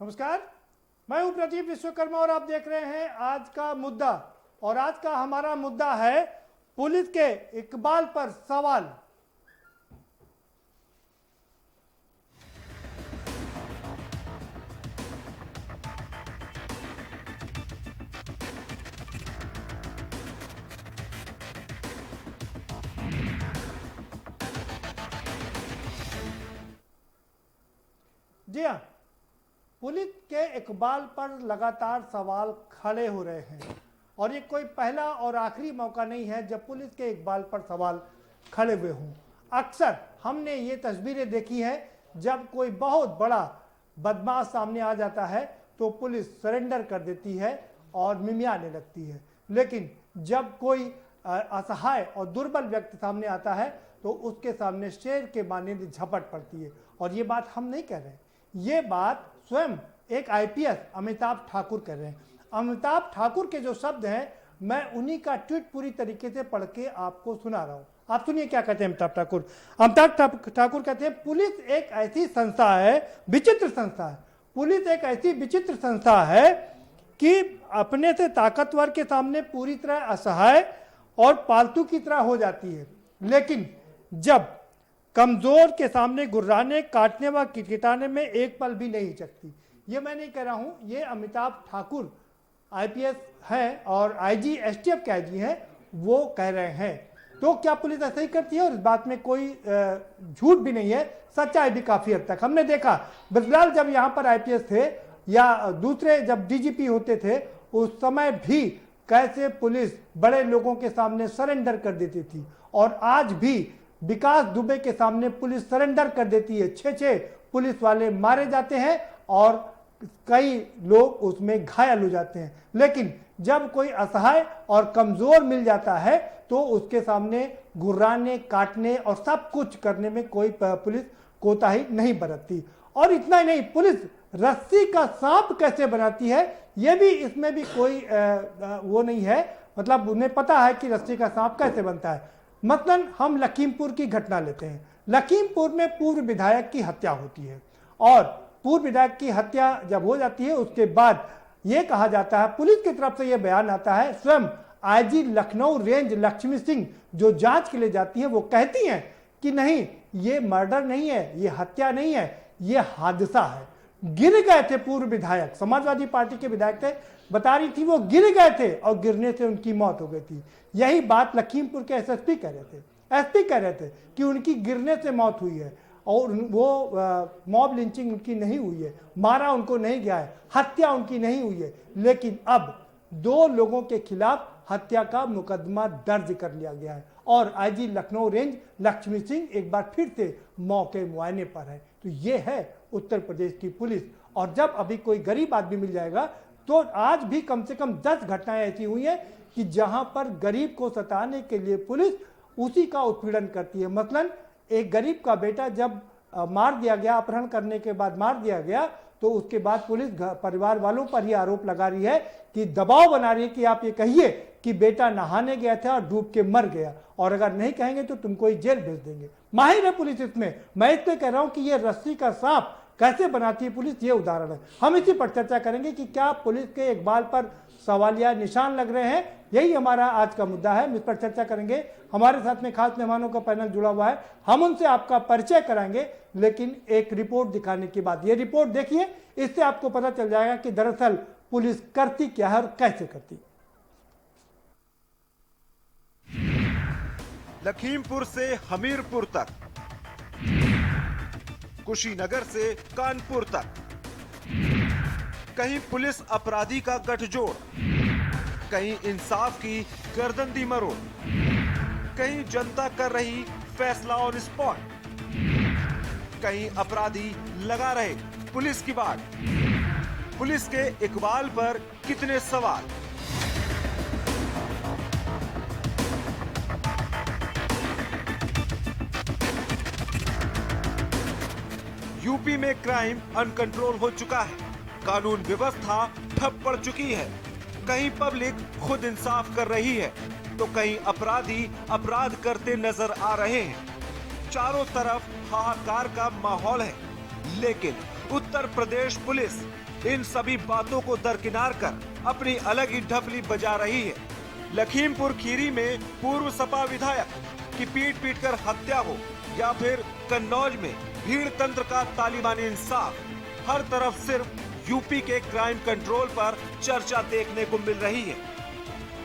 नमस्कार, मैं हूं प्रदीप विश्वकर्मा और आप देख रहे हैं आज का मुद्दा। और आज का हमारा मुद्दा है पुलिस के इकबाल पर सवाल। जी हाँ, पुलिस के इकबाल पर लगातार सवाल खड़े हो रहे हैं और ये कोई पहला और आखिरी मौका नहीं है जब पुलिस के इकबाल पर सवाल खड़े हुए हों। अक्सर हमने ये तस्वीरें देखी हैं, जब कोई बहुत बड़ा बदमाश सामने आ जाता है तो पुलिस सरेंडर कर देती है और मिमियाने लगती है, लेकिन जब कोई असहाय और दुर्बल व्यक्ति सामने आता है तो उसके सामने शेर के मानने झपट पड़ती है। और ये बात हम नहीं कह रहे हैं, ये बात स्वयं एक आईपीएस अमिताभ ठाकुर कर रहे हैं। अमिताभ ठाकुर के जो शब्द हैं, मैं उन्हीं का ट्वीट पूरी तरीके से पढ़ के आपको सुना रहा हूं। आप सुनिए क्या कहते हैं अमिताभ ठाकुर। अमिताभ ठाकुर कहते हैं, पुलिस एक ऐसी संस्था है, विचित्र संस्था है। पुलिस एक ऐसी विचित्र संस्था है कि अपने से ताकतवर के सामने पूरी तरह असहाय और पालतू की तरह हो जाती है, लेकिन जब कमजोर के सामने गुर्राने, काटने व किटकिटाने में एक पल भी नहीं हिचकती। ये मैं नहीं कह रहा हूं, ये अमिताभ ठाकुर आईपीएस हैं और आईजी एसटीएफ के आईजी हैं, वो कह रहे हैं। तो क्या पुलिस ऐसा ही करती है? और इस बात में कोई झूठ भी नहीं है, सच्चाई भी काफी हद तक। हमने देखा बिरलाल जब यहाँ पर आईपीएस थे या दूसरे जब डीजीपी होते थे, उस समय भी कैसे पुलिस बड़े लोगों के सामने सरेंडर कर देती थी। और आज भी विकास दुबे के सामने पुलिस सरेंडर कर देती है। 6 पुलिस वाले मारे जाते हैं और कई लोग उसमें घायल हो जाते हैं, लेकिन जब कोई असहाय और कमजोर मिल जाता है तो उसके सामने गुर्राने, काटने और सब कुछ करने में कोई पुलिस कोताही नहीं बरतती। और इतना ही नहीं, पुलिस रस्सी का सांप कैसे बनाती है, यह भी इसमें भी कोई वो नहीं है, मतलब उन्हें पता है कि रस्सी का सांप कैसे बनता है। मसलन हम लखीमपुर की घटना लेते हैं। लखीमपुर में पूर्व विधायक की हत्या होती है और पूर्व विधायक की हत्या जब हो जाती है उसके बाद यह कहा जाता है, पुलिस की तरफ से यह बयान आता है, स्वयं आईजी लखनऊ रेंज लक्ष्मी सिंह जो जांच के लिए जाती है वो कहती हैं कि नहीं, ये मर्डर नहीं है, ये हत्या नहीं है, ये हादसा है। गिर गए थे पूर्व विधायक, समाजवादी पार्टी के विधायक थे, बता रही थी वो गिर गए थे और गिरने से उनकी मौत हो गई थी। यही बात लखीमपुर के एसएसपी कह रहे थे। एसपी कह रहे थे कि उनकी गिरने से मौत हुई है और वो मॉब लिंचिंग उनकी नहीं हुई है, मारा उनको नहीं गया है, हत्या उनकी नहीं हुई है। लेकिन अब 2 लोगों के खिलाफ हत्या का मुकदमा दर्ज कर लिया गया है और आईजी लखनऊ रेंज लक्ष्मी सिंह एक बार फिर से मौके मुआयने पर है। तो ये है उत्तर प्रदेश की पुलिस। और जब अभी कोई गरीब आदमी मिल जाएगा तो आज भी कम से कम 10 घटनाएं ऐसी हुई हैं कि जहां पर गरीब को सताने के लिए पुलिस उसी का उत्पीड़न करती है। मसलन एक गरीब का बेटा जब मार दिया गया, अपहरण करने के बाद मार दिया गया, तो उसके बाद पुलिस परिवार वालों पर ही आरोप लगा रही है कि दबाव बना रही है कि आप ये कहिए कि बेटा नहाने गया था और डूब के मर गया, और अगर नहीं कहेंगे तो तुमको ही जेल भेज देंगे। माहिर है पुलिस इसमें। मैं इसलिए कह रहा हूं कि ये रस्सी का सांप कैसे बनाती है पुलिस, ये उदाहरण है। हम इसी पर चर्चा करेंगे कि क्या पुलिस के इकबाल पर सवालिया निशान लग रहे हैं। यही हमारा आज का मुद्दा है, इस पर चर्चा करेंगे। हमारे साथ में खास मेहमानों का पैनल जुड़ा हुआ है, हम उनसे आपका परिचय कराएंगे, लेकिन एक रिपोर्ट दिखाने के बाद। ये रिपोर्ट देखिए, इससे आपको पता चल जाएगा कि दरअसल पुलिस करती क्या है और कैसे करती। लखीमपुर से हमीरपुर तक, कुशीनगर से कानपुर तक, कहीं पुलिस अपराधी का गठजोड़, कहीं इंसाफ की गर्दन मरोड़, कहीं जनता कर रही फैसला ऑन स्पॉट, कहीं अपराधी लगा रहे पुलिस की बाट। पुलिस के इकबाल पर कितने सवाल। यूपी में क्राइम अनकंट्रोल हो चुका है, कानून व्यवस्था ठप पड़ चुकी है। कहीं पब्लिक खुद इंसाफ कर रही है तो कहीं अपराधी अपराध करते नजर आ रहे हैं। चारों तरफ हाहाकार का माहौल है, लेकिन उत्तर प्रदेश पुलिस इन सभी बातों को दरकिनार कर अपनी अलग ही ढपली बजा रही है। लखीमपुर खीरी में पूर्व सपा विधायक की पीट कर हत्या हो या फिर कन्नौज में भीड़ तंत्र का तालिबानी इंसाफ, हर तरफ सिर्फ यूपी के क्राइम कंट्रोल पर चर्चा देखने को मिल रही है।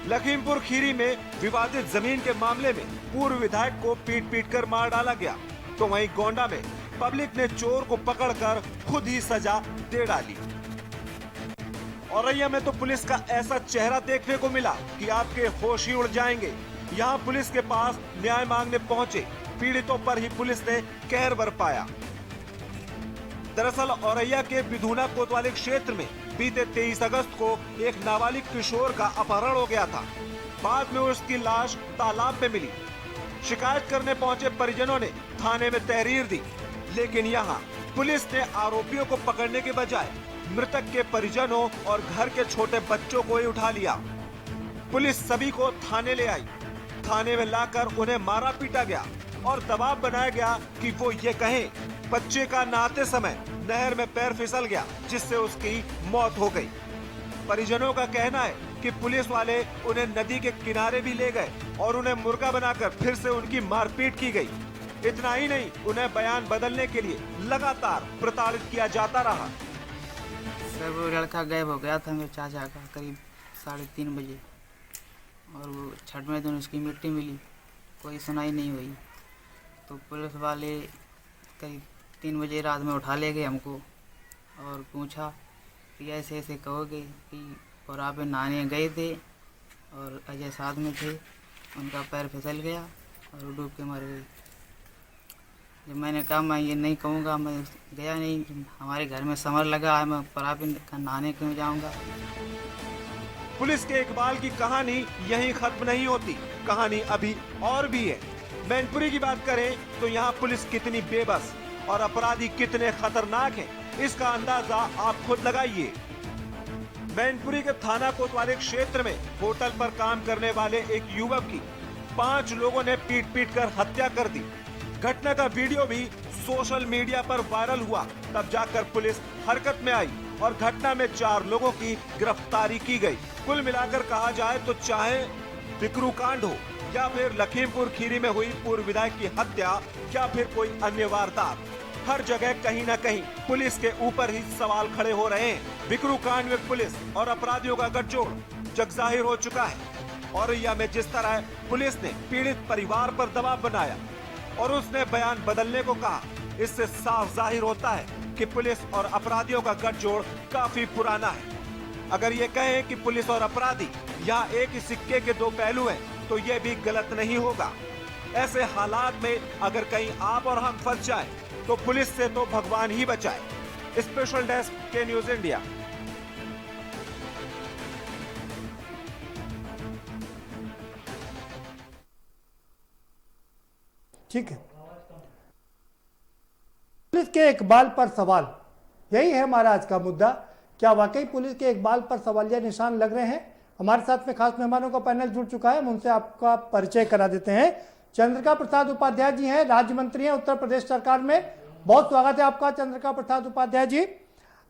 लखीमपुर खीरी में विवादित जमीन के मामले में पूर्व विधायक को पीट कर मार डाला गया, तो वहीं गोंडा में पब्लिक ने चोर को पकड़कर खुद ही सजा दे डाली। औरैया में तो पुलिस का ऐसा चेहरा देखने को मिला कि आपके होश ही उड़ जाएंगे। यहाँ पुलिस के पास न्याय मांगने पहुंचे पीड़ितों पर ही पुलिस ने कहर बरपाया। दरअसल औरैया के बिधुना कोतवाली क्षेत्र में बीते 23 अगस्त को एक नाबालिग किशोर का अपहरण हो गया था। बाद में उसकी लाश तालाब में मिली। शिकायत करने पहुंचे परिजनों ने थाने में तहरीर दी, लेकिन यहाँ पुलिस ने आरोपियों को पकड़ने के बजाय मृतक के परिजनों और घर के छोटे बच्चों को ही उठा लिया। पुलिस सभी को थाने ले आई। थाने में लाकर उन्हें मारा पीटा गया और दबाव बनाया गया कि वो ये कहें बच्चे का नहाते समय नहर में पैर फिसल गया, जिससे उसकी मौत हो गई। परिजनों का कहना है कि पुलिस वाले उन्हें नदी के किनारे भी ले गए और उन्हें मुर्गा बनाकर फिर से उनकी मारपीट की गई। इतना ही नहीं, उन्हें बयान बदलने के लिए लगातार प्रताड़ित किया जाता रहा। सर वो लड़का गायब हो गया था मेरे चाचा का करीब 3:30 बजे, और वो छठवें दिन उसकी मिट्टी मिली, कोई सुनाई नहीं हुई। तो पुलिस वाले करीब 3 बजे रात में उठा ले गए हमको और पूछा कि ऐसे ऐसे कहोगे कि और आप नहाने गए थे और अजय साथ में थे, उनका पैर फिसल गया और वो डूब के मर गई। जब मैंने कहा मैं ये नहीं कहूँगा, मैं गया नहीं, हमारे घर में समर लगा है, मैं परापी नहाने क्यों जाऊँगा। पुलिस के इकबाल की कहानी यहीं खत्म नहीं होती, कहानी अभी और भी है। मैनपुरी की बात करें तो यहाँ पुलिस कितनी बेबस और अपराधी कितने खतरनाक हैं, इसका अंदाजा आप खुद लगाइए। मैनपुरी के थाना कोतवाली क्षेत्र में होटल पर काम करने वाले एक युवक की 5 लोगों ने पीट कर हत्या कर दी। घटना का वीडियो भी सोशल मीडिया पर वायरल हुआ, तब जाकर पुलिस हरकत में आई और घटना में 4 लोगों की गिरफ्तारी की गई। कुल मिलाकर कहा जाए तो चाहे बिकरू कांड हो या फिर लखीमपुर खीरी में हुई पूर्व विधायक की हत्या या फिर कोई अन्य वारदात, हर जगह कहीं न कहीं पुलिस के ऊपर ही सवाल खड़े हो रहे हैं। बिकरू कांड में पुलिस और अपराधियों का गठजोड़ जगजाहिर हो चुका है। औरैया में जिस तरह पुलिस ने पीड़ित परिवार पर दबाव बनाया और उसने बयान बदलने को कहा, इससे साफ जाहिर होता है कि पुलिस और अपराधियों का गठजोड़ काफी पुराना है। अगर ये कहें कि पुलिस और अपराधी यहाँ एक ही सिक्के के 2 पहलू हैं, तो ये भी गलत नहीं होगा। ऐसे हालात में अगर कहीं आप और हम फंस जाएं, तो पुलिस से तो भगवान ही बचाए। स्पेशल डेस्क के न्यूज इंडिया। ठीक है, पुलिस के इकबाल पर सवाल, यही है हमारा आज का मुद्दा। क्या वाकई पुलिस के इकबाल पर सवालिया निशान लग रहे हैं? हमारे साथ में खास मेहमानों का पैनल जुड़ चुका है, हम उनसे आपका परिचय करा देते हैं। चंद्रिका प्रसाद उपाध्याय जी हैं, राज्य मंत्री हैं उत्तर प्रदेश सरकार में, बहुत स्वागत है आपका चंद्रिका प्रसाद उपाध्याय जी।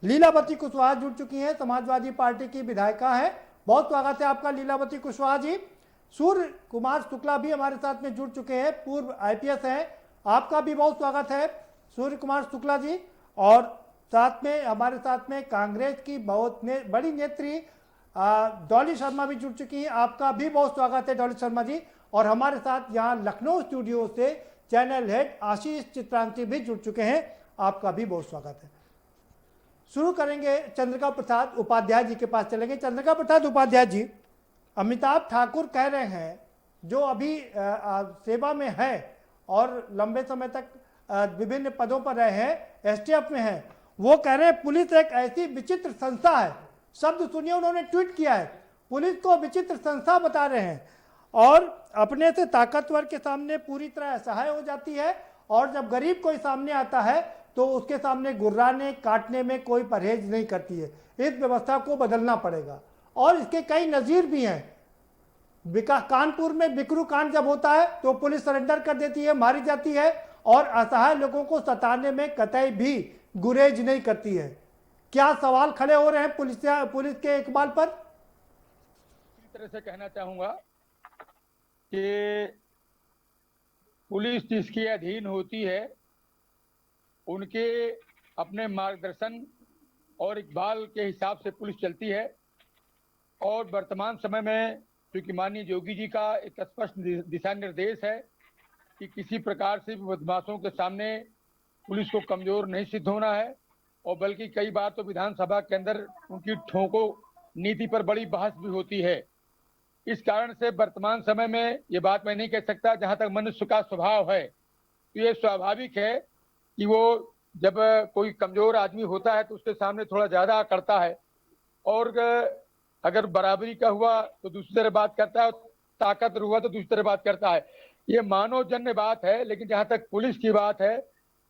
लीलावती कुशवाहा जुड़ चुकी हैं, समाजवादी पार्टी की विधायिका है, बहुत स्वागत है आपका लीलावती कुशवाहा जी। सूर्य कुमार शुक्ला भी हमारे साथ में जुड़ चुके हैं, पूर्व IPS हैं, आपका भी बहुत स्वागत है सूर्य कुमार शुक्ला जी। और साथ में हमारे साथ में कांग्रेस की बहुत बड़ी नेत्री डॉली शर्मा भी जुड़ चुकी हैं, आपका भी बहुत स्वागत है डॉली शर्मा जी। और हमारे साथ यहाँ लखनऊ स्टूडियो से चैनल हेड आशीष चित्रांती भी जुड़ चुके हैं, आपका भी बहुत स्वागत है। शुरू करेंगे चंद्रिका प्रसाद उपाध्याय जी के पास चलेंगे। चंद्रिका प्रसाद उपाध्याय जी, अमिताभ ठाकुर कह रहे हैं, जो अभी सेवा में है और लंबे समय तक विभिन्न पदों पर रहे हैं, STF में हैं, वो कह रहे हैं पुलिस एक ऐसी विचित्र संस्था है। शब्द सुनिए, उन्होंने ट्वीट किया है, पुलिस को विचित्र संस्था बता रहे हैं और अपने से ताकतवर के सामने पूरी तरह असहाय हो जाती है, और जब गरीब कोई सामने आता है तो उसके सामने गुर्राने काटने में कोई परहेज नहीं करती है। इस व्यवस्था को बदलना पड़ेगा। और इसके कई नज़ीर भी हैं। कानपुर में बिकरू कांड जब होता है तो पुलिस सरेंडर कर देती है, मारी जाती है, और असहाय लोगों को सताने में कतई भी गुरेज नहीं करती है। क्या सवाल खड़े हो रहे हैं पुलिस के इकबाल पर? इस तरह से कहना चाहूंगा कि पुलिस जिसके अधीन होती है उनके अपने मार्गदर्शन और इकबाल के हिसाब से पुलिस चलती है। और वर्तमान समय में क्योंकि माननीय योगी जी का एक स्पष्ट दिशा निर्देश है कि किसी प्रकार से भी बदमाशों के सामने पुलिस को कमजोर नहीं सिद्ध होना है, और बल्कि कई बार तो विधानसभा के अंदर उनकी ठोको नीति पर बड़ी बहस भी होती है। इस कारण से वर्तमान समय में ये बात मैं नहीं कह सकता, जहां तक मनुष्य का स्वभाव है तो ये स्वाभाविक है कि वो जब कोई कमजोर आदमी होता है तो उसके सामने थोड़ा ज्यादा करता है, और अगर बराबरी का हुआ तो दूसरी तरह बात करता है, ताकतवर हुआ तो दूसरी तरह बात करता है। ये मानवजन्य बात है। लेकिन जहां तक पुलिस की बात है,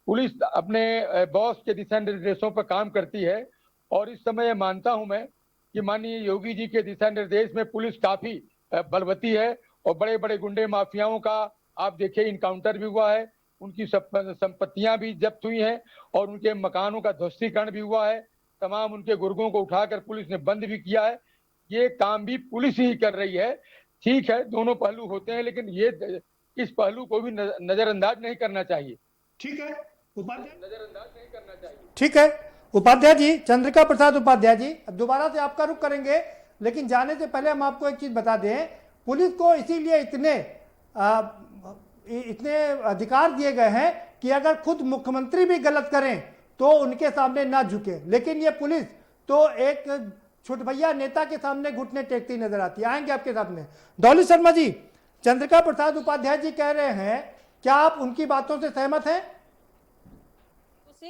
पुलिस अपने बॉस के दिशा निर्देशों पर काम करती है, और इस समय मानता हूं मैं कि माननीय योगी जी के दिशा निर्देश में पुलिस काफी बलवती है, और बड़े बड़े गुंडे माफियाओं का आप देखिए इनकाउंटर भी हुआ है, उनकी संपत्तियां भी जब्त हुई हैं, और उनके मकानों का ध्वस्तीकरण भी हुआ है। तमाम उनके गुर्गों को उठाकर पुलिस ने बंद भी किया है। ये काम भी पुलिस ही कर रही है। ठीक है, दोनों पहलू होते हैं, लेकिन ये इस पहलू को भी नजरअंदाज नहीं करना चाहिए। ठीक है उपाध्याय, नजरअंदाज नहीं करना चाहिए। ठीक है उपाध्याय जी, चंद्रिका प्रसाद उपाध्याय जी, अब दोबारा से आपका रुख करेंगे, लेकिन जाने से पहले हम आपको एक चीज बता दें, पुलिस को इसीलिए इतने अधिकार दिए गए हैं कि अगर खुद मुख्यमंत्री भी गलत करें तो उनके सामने ना झुके, लेकिन ये पुलिस तो एक छुटभैया नेता के सामने घुटने टेकती नजर आती है। आएंगे आपके सामने। डॉली शर्मा जी, चंद्रिका प्रसाद उपाध्याय जी कह रहे हैं, क्या आप उनकी बातों से सहमत हैं?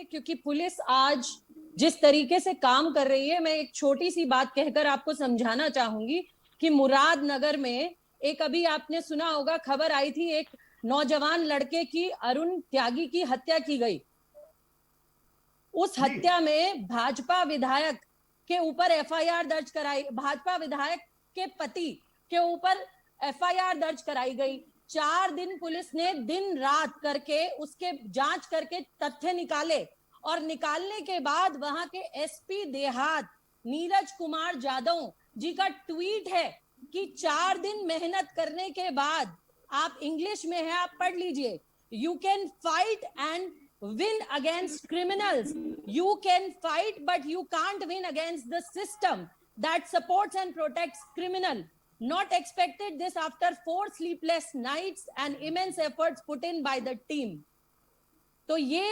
क्योंकि पुलिस आज जिस तरीके से काम कर रही है, मैं एक छोटी सी बात कहकर आपको समझाना चाहूंगी कि मुरादनगर में एक अभी आपने सुना होगा खबर आई थी, एक नौजवान लड़के की, अरुण त्यागी की हत्या की गई। उस हत्या में भाजपा विधायक के ऊपर एफआईआर दर्ज कराई, भाजपा विधायक के पति के ऊपर एफआईआर दर्ज कराई गई। 4 दिन पुलिस ने दिन रात करके उसके जांच करके तथ्य निकाले, और निकालने के बाद वहां के एसपी देहात नीरज कुमार जादव जी का ट्वीट है कि 4 दिन मेहनत करने के बाद, आप इंग्लिश में है, आप पढ़ लीजिए, you can fight and win against criminals, you can fight but you can't win against the system that supports and protects criminal. Not expected this after 4 sleepless nights and immense efforts put in by the team. तो ये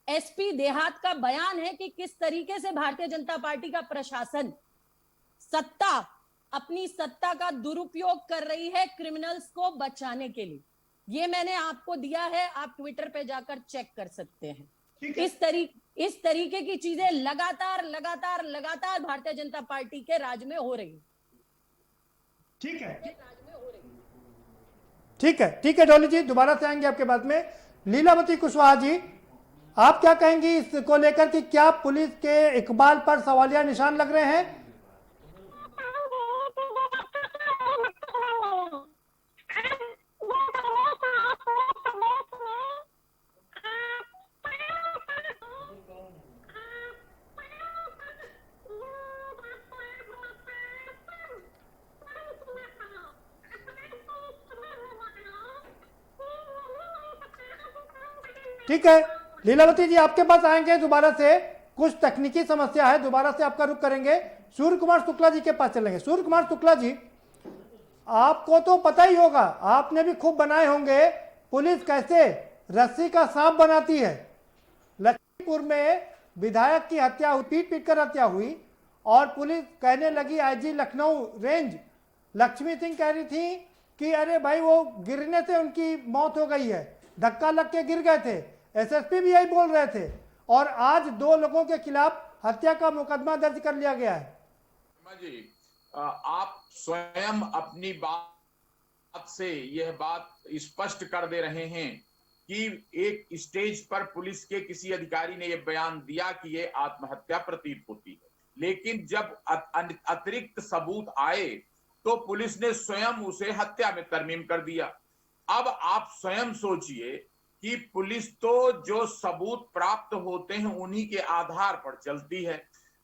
SP देहात का बयान है कि किस तरीके से भारतीय जनता पार्टी का प्रशासन अपनी सत्ता का दुरुपयोग कर रही है क्रिमिनल्स को बचाने के लिए। ये मैंने आपको दिया है, आप ट्विटर पे जाकर चेक कर सकते हैं। इस तरीके की चीजें लगातार भारतीय जनता पार्टी के राज में हो रही। ठीक है डॉली जी, दोबारा से आएंगे आपके बाद में। लीलावती कुशवाहा जी, आप क्या कहेंगी इसको लेकर कि क्या पुलिस के इकबाल पर सवालिया निशान लग रहे हैं? ठीक है लीलावती जी, आपके पास आएंगे दोबारा से, कुछ तकनीकी समस्या है, दोबारा से आपका रुख करेंगे। सूर्य कुमार शुक्ला जी के पास चलेंगे। सूर्य कुमार शुक्ला जी, आपको तो पता ही होगा, आपने भी खूब बनाए होंगे, पुलिस कैसे रस्सी का सांप बनाती है। लखीमपुर में विधायक की हत्या हुई, पीट कर हत्या हुई, और पुलिस कहने लगी, आईजी लखनऊ रेंज लक्ष्मी सिंह कह रही थी कि अरे भाई वो गिरने से उनकी मौत हो गई है, धक्का लग के गिर गए थे। एसएसपी भी यही बोल रहे थे, और आज 2 लोगों के खिलाफ हत्या का मुकदमा दर्ज कर लिया गया है। जी, आप स्वयं अपनी बात से यह बात स्पष्ट कर दे रहे हैं कि एक स्टेज पर पुलिस के किसी अधिकारी ने यह बयान दिया कि यह आत्महत्या प्रतीत होती है, लेकिन जब अतिरिक्त सबूत आए तो पुलिस ने स्वयं उसे हत्या में तरमीम कर दिया। अब आप स्वयं सोचिए कि पुलिस तो जो सबूत प्राप्त होते हैं उन्हीं के आधार पर चलती है।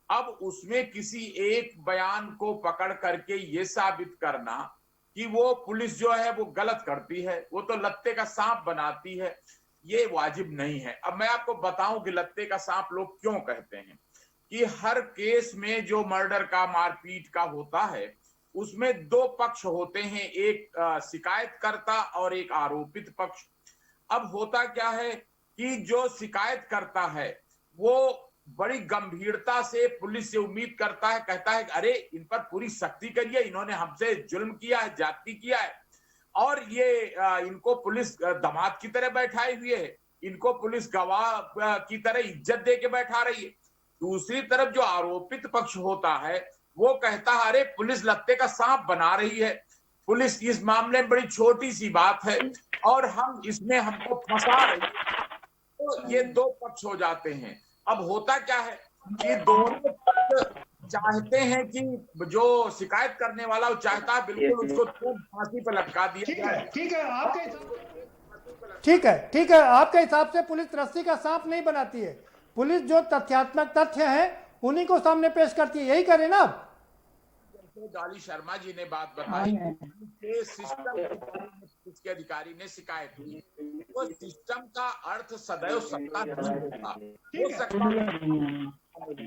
अब उसमें किसी एक बयान को पकड़ करके ये साबित करना कि वो पुलिस जो है वो गलत करती है, वो तो लत्ते का सांप बनाती है, ये वाजिब नहीं है। अब मैं आपको बताऊं कि लत्ते का सांप लोग क्यों कहते हैं। कि हर केस में जो मर्डर का, मारपीट का होता है, उसमें दो पक्ष होते हैं, एक शिकायतकर्ता और एक आरोपित पक्ष। अब होता क्या है कि जो शिकायत करता है वो बड़ी गंभीरता से पुलिस से उम्मीद करता है, कहता है अरे इन पर पूरी सख्ती करिए, इन्होंने हमसे जुल्म किया है, ज्यादती किया है, और ये इनको पुलिस दामाद की तरह बैठाए हुए है, इनको पुलिस गवाह की तरह इज्जत दे के बैठा रही है। दूसरी तरफ जो आरोपित पक्ष होता है वो कहता है अरे पुलिस लत्ते का सांप बना रही है, पुलिस इस मामले में बड़ी छोटी सी बात है और हम इसमें हमको फंसा रही है। तो ये दो पक्ष हो जाते हैं। अब होता क्या है कि दोनों पक्ष चाहते हैं कि जो शिकायत करने वाला वो चाहता है बिल्कुल उसको फांसी पर लटका दिया जाए। ठीक है, आपके ठीक है, आपके हिसाब से पुलिस रस्सी का सांप नहीं बनाती है, पुलिस जो तथ्यात्मक तथ्य हैं उन्हीं को सामने पेश करती है, यही करे ना आप? डॉली शर्मा जी ने बात बताई कि सिस्टम के अधिकारी ने शिकायत की, वो सिस्टम का अर्थ सदैव सत्ता नहीं होता, हो सकता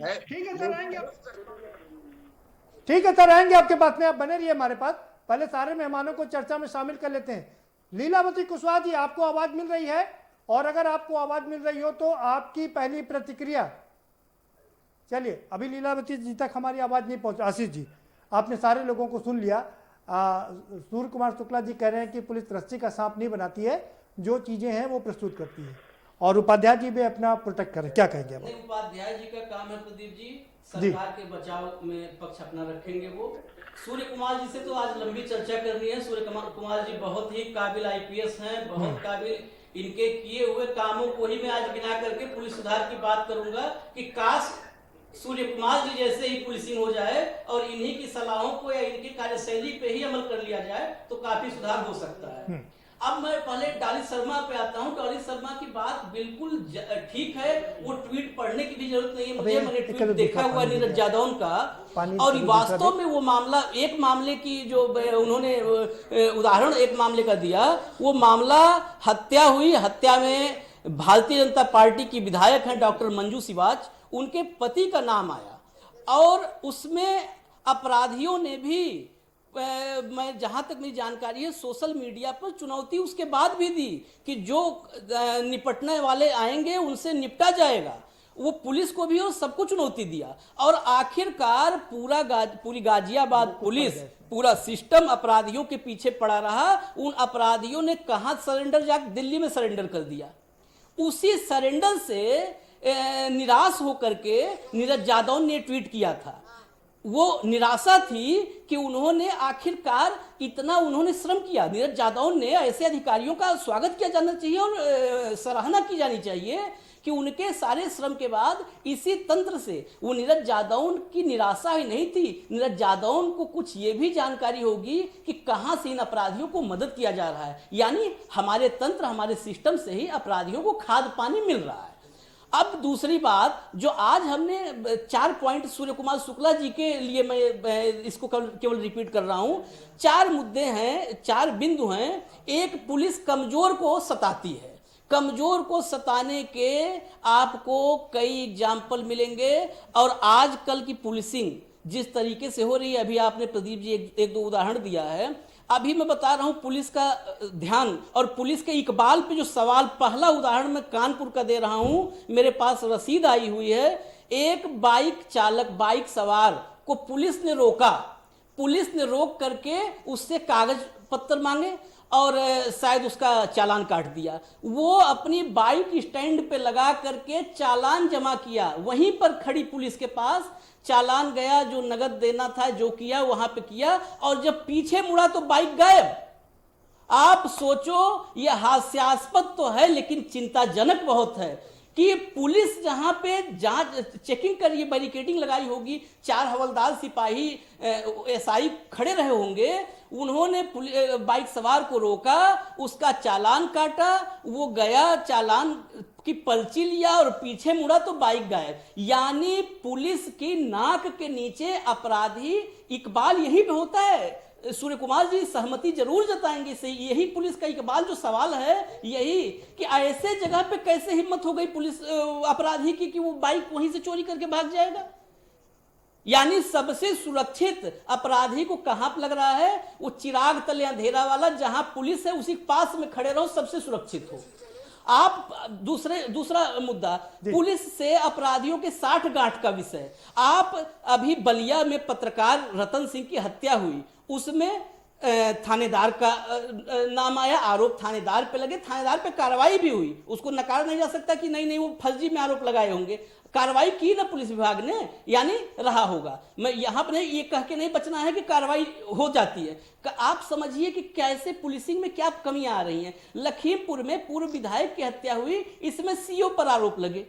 है। ठीक है सर, आएंगे आपके बात में, आप बने रहिए हमारे पास। पहले सारे मेहमानों को चर्चा में शामिल कर लेते हैं। लीलावती कुशवाहा जी, आपको आवाज मिल रही है? और अगर आपको आवाज मिल रही हो तो आपकी पहली प्रतिक्रिया। चलिए, अभी लीलावती जी तक हमारी आवाज नहीं पहुंची। आशीष जी, आपने सारे लोगों को सुन लिया। सूर्य कुमार शुक्ला जी कह रहे हैं कि पुलिस रस्सी का सांप नहीं बनाती है, जो चीजें हैं वो प्रस्तुत करती है, और उपाध्याय जी भी अपना प्रोटेक्ट करें। क्या कहेंगे आप? उपाध्याय जी का काम है प्रदीप जी, सरकार के बचाव में पक्ष अपना रखेंगे। वो सूर्य कुमार जी से तो आज लंबी चर्चा करनी है। सूर्य कुमार जी बहुत ही काबिल आईपीएस हैं, बहुत काबिल। इनके किए हुए कामों को ही मैं आज गिना करके पुलिस सुधार की बात करूंगा कि काश सूर्य कुमार जी जैसे ही पुलिसिंग हो जाए और इन्हीं की सलाहों को या इनकी कार्यशैली पे ही अमल कर लिया जाए तो काफी सुधार हो सकता है। अब मैं पहले डॉली शर्मा पे आता हूँ। डॉली शर्मा की बात बिल्कुल ठीक है, वो ट्वीट पढ़ने की भी जरूरत नहीं है। मैंने ट्वीट देखा हुआ नीरज जादौन का, और वास्तव में वो मामला, एक मामले की जो उन्होंने उदाहरण एक मामले का दिया, वो मामला हत्या हुई। हत्या में भारतीय जनता पार्टी की विधायक हैं डॉक्टर मंजू सिवाच, उनके पति का नाम आया, और उसमें अपराधियों ने भी, मैं जहां तक मेरी जानकारी है, सोशल मीडिया पर चुनौती उसके बाद भी दी कि जो निपटने वाले आएंगे उनसे निपटा जाएगा। वो पुलिस को भी और सबको चुनौती दिया, और आखिरकार पूरी गाजियाबाद पुलिस, पूरा सिस्टम अपराधियों के पीछे पड़ा रहा। उन अपराधियों ने कहां सरेंडर, जाकर दिल्ली में सरेंडर कर दिया। उसी सरेंडर से निराश होकर के नीरज जादौन ने ट्वीट किया था। वो निराशा थी कि उन्होंने आखिरकार इतना उन्होंने श्रम किया। नीरज जादौन ने, ऐसे अधिकारियों का स्वागत किया जाना चाहिए और सराहना की जानी चाहिए कि उनके सारे श्रम के बाद इसी तंत्र से, वो नीरज जादौन की निराशा ही नहीं थी, नीरज जादौन को कुछ ये भी जानकारी होगी कि कहां से इन अपराधियों को मदद किया जा रहा है। यानी हमारे तंत्र, हमारे सिस्टम से ही अपराधियों को खाद पानी मिल रहा है। अब दूसरी बात, जो आज हमने 4 पॉइंट सूर्य कुमार शुक्ला जी के लिए, मैं इसको केवल रिपीट कर रहा हूं, 4 मुद्दे हैं, 4 बिंदु हैं। एक, पुलिस कमजोर को सताती है। कमजोर को सताने के आपको कई एग्जाम्पल मिलेंगे, और आजकल की पुलिसिंग जिस तरीके से हो रही है, अभी आपने प्रदीप जी एक दो उदाहरण दिया है। अभी मैं बता रहा हूं पुलिस का ध्यान और पुलिस के इकबाल पे जो सवाल, पहला उदाहरण मैं कानपुर का दे रहा हूं, मेरे पास रसीद आई हुई है। एक बाइक चालक, बाइक सवार को पुलिस ने रोका, पुलिस ने रोक करके उससे कागज पत्र मांगे और शायद उसका चालान काट दिया। वो अपनी बाइक स्टैंड पे लगा करके चालान जमा किया, वहीं पर खड़ी पुलिस के पास चालान गया, जो नगद देना था, जो किया वहां पे किया, और जब पीछे मुड़ा तो बाइक गायब। आप सोचो, ये हास्यास्पद तो है लेकिन चिंताजनक बहुत है कि पुलिस जहां पे जांच चेकिंग कर रही है, बैरिकेडिंग लगाई होगी, 4 हवलदार सिपाही एसआई खड़े रहे होंगे, उन्होंने बाइक सवार को रोका, उसका चालान काटा, वो गया, चालान की पर्ची लिया और पीछे मुड़ा तो बाइक गायब। यानी पुलिस की नाक के नीचे अपराधी इकबाल यहीं पे होता है। सूर्य कुमार जी सहमति जरूर जताएंगे इससे। यही पुलिस का इकबाल जो सवाल है, यही कि ऐसे जगह पे कैसे हिम्मत हो गई पुलिस अपराधी की कि वो बाइक वहीं से चोरी करके भाग जाएगा। यानी सबसे सुरक्षित अपराधी को कहां पर लग रहा है? वो चिराग तले अंधेरा वाला, जहां पुलिस है उसी पास में खड़े रहो, सबसे सुरक्षित हो आप। दूसरा मुद्दा, पुलिस से अपराधियों के 60 गांठ का विषय। आप अभी बलिया में पत्रकार रतन सिंह की हत्या हुई, उसमें थानेदार का नाम आया, आरोप थानेदार पे लगे, थानेदार पे कार्रवाई भी हुई, उसको नकार नहीं जा सकता कि नहीं वो फर्जी में आरोप लगाए होंगे। कार्रवाई की ना पुलिस विभाग ने, यानी रहा होगा। मैं यहां पर ये कह के नहीं बचना है कि कार्रवाई हो जाती है। आप समझिए कि कैसे पुलिसिंग में क्या कमियां आ रही हैं। लखीमपुर में पूर्व विधायक की हत्या हुई, इसमें सीओ पर आरोप लगे,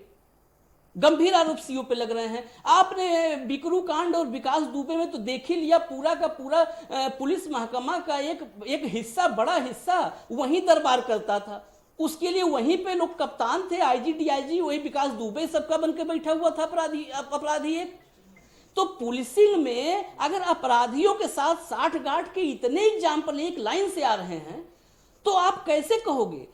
गंभीर आरोप सीओ पे लग रहे हैं। आपने बिकरू कांड और विकास दुबे में तो देख ही लिया, पूरा का पूरा पुलिस महकमा का एक हिस्सा, बड़ा हिस्सा वहीं दरबार करता था। उसके लिए वहीं पे लोग कप्तान थे, आईजी डीआईजी, वही विकास दुबे सबका बन के बैठा हुआ था अपराधी एक। तो पुलिसिंग में अगर अपराधियों के साथ 60 गांठ के इतने एग्जाम्पल एक लाइन से आ रहे हैं, तो आप कैसे कहोगे?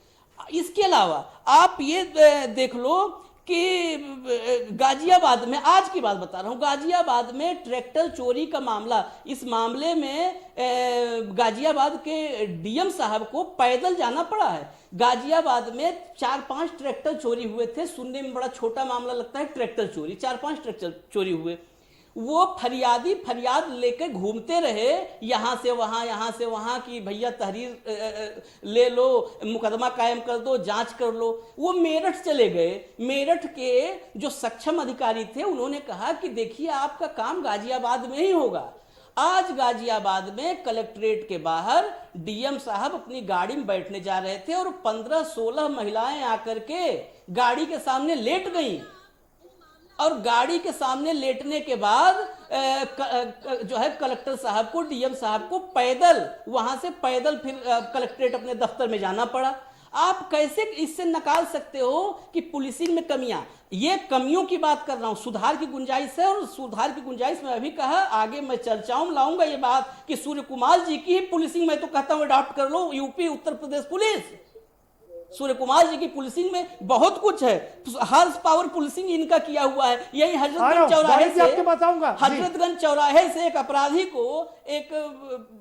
इसके अलावा आप ये देख लो कि गाजियाबाद में, आज की बात बता रहा हूं, गाजियाबाद में ट्रैक्टर चोरी का मामला, इस मामले में गाजियाबाद के डीएम साहब को पैदल जाना पड़ा है। गाजियाबाद में 4-5 ट्रैक्टर चोरी हुए थे। सुनने में बड़ा छोटा मामला लगता है, ट्रैक्टर चोरी, 4-5 ट्रैक्टर चोरी हुए। वो फरियादी फरियाद लेकर घूमते रहे यहां से वहां कि भैया तहरीर ले लो, मुकदमा कायम कर दो, जांच कर लो। वो मेरठ चले गए। मेरठ के जो सक्षम अधिकारी थे, उन्होंने कहा कि देखिए आपका काम गाजियाबाद में ही होगा। आज गाजियाबाद में कलेक्ट्रेट के बाहर डीएम साहब अपनी गाड़ी में बैठने जा रहे थे और 15-16 महिलाएं आकर के गाड़ी के सामने लेट गईं। और गाड़ी के सामने लेटने के बाद जो है कलेक्टर साहब को, डीएम साहब को पैदल वहां से पैदल फिर कलेक्ट्रेट अपने दफ्तर में जाना पड़ा। आप कैसे इससे निकाल सकते हो कि पुलिसिंग में कमियां? ये कमियों की बात कर रहा हूं, सुधार की गुंजाइश है। और सुधार की गुंजाइश में अभी कहा, आगे मैं चर्चाओं में लाऊंगा ये बात कि सूर्य कुमार जी की ही पुलिसिंग मैं तो कहता हूं अडॉप्ट कर लो, यूपी उत्तर प्रदेश पुलिस। सूर्य कुमार जी की पुलिसिंग में बहुत कुछ है, हॉर्स पावर पुलिसिंग इनका किया हुआ है। यही हजरतगंज चौराहे से एक अपराधी को, एक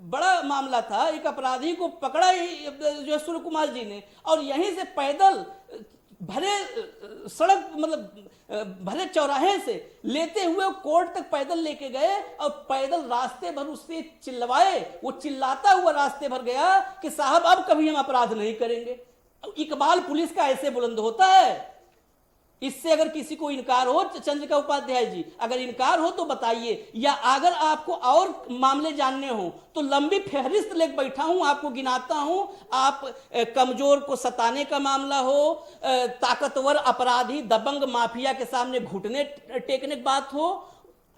बड़ा मामला था, एक अपराधी को पकड़ा जो सूर्य कुमार जी ने, और यहीं से पैदल भरे सड़क, मतलब भरे चौराहे से लेते हुए कोर्ट तक पैदल लेके गए और पैदल रास्ते भर उससे चिल्लवाए। वो चिल्लाता हुआ रास्ते भर गया कि साहब अब कभी हम अपराध नहीं करेंगे। इकबाल पुलिस का ऐसे बुलंद होता है। इससे अगर किसी को इनकार हो, चंद्रिका उपाध्याय जी, अगर इनकार हो तो बताइए, या अगर आपको और मामले जानने हो तो लंबी फहरिस्त लेकर बैठा हूं, आपको गिनाता हूं। आप कमजोर को सताने का मामला हो, ताकतवर अपराधी दबंग माफिया के सामने घुटने टेकने की बात हो,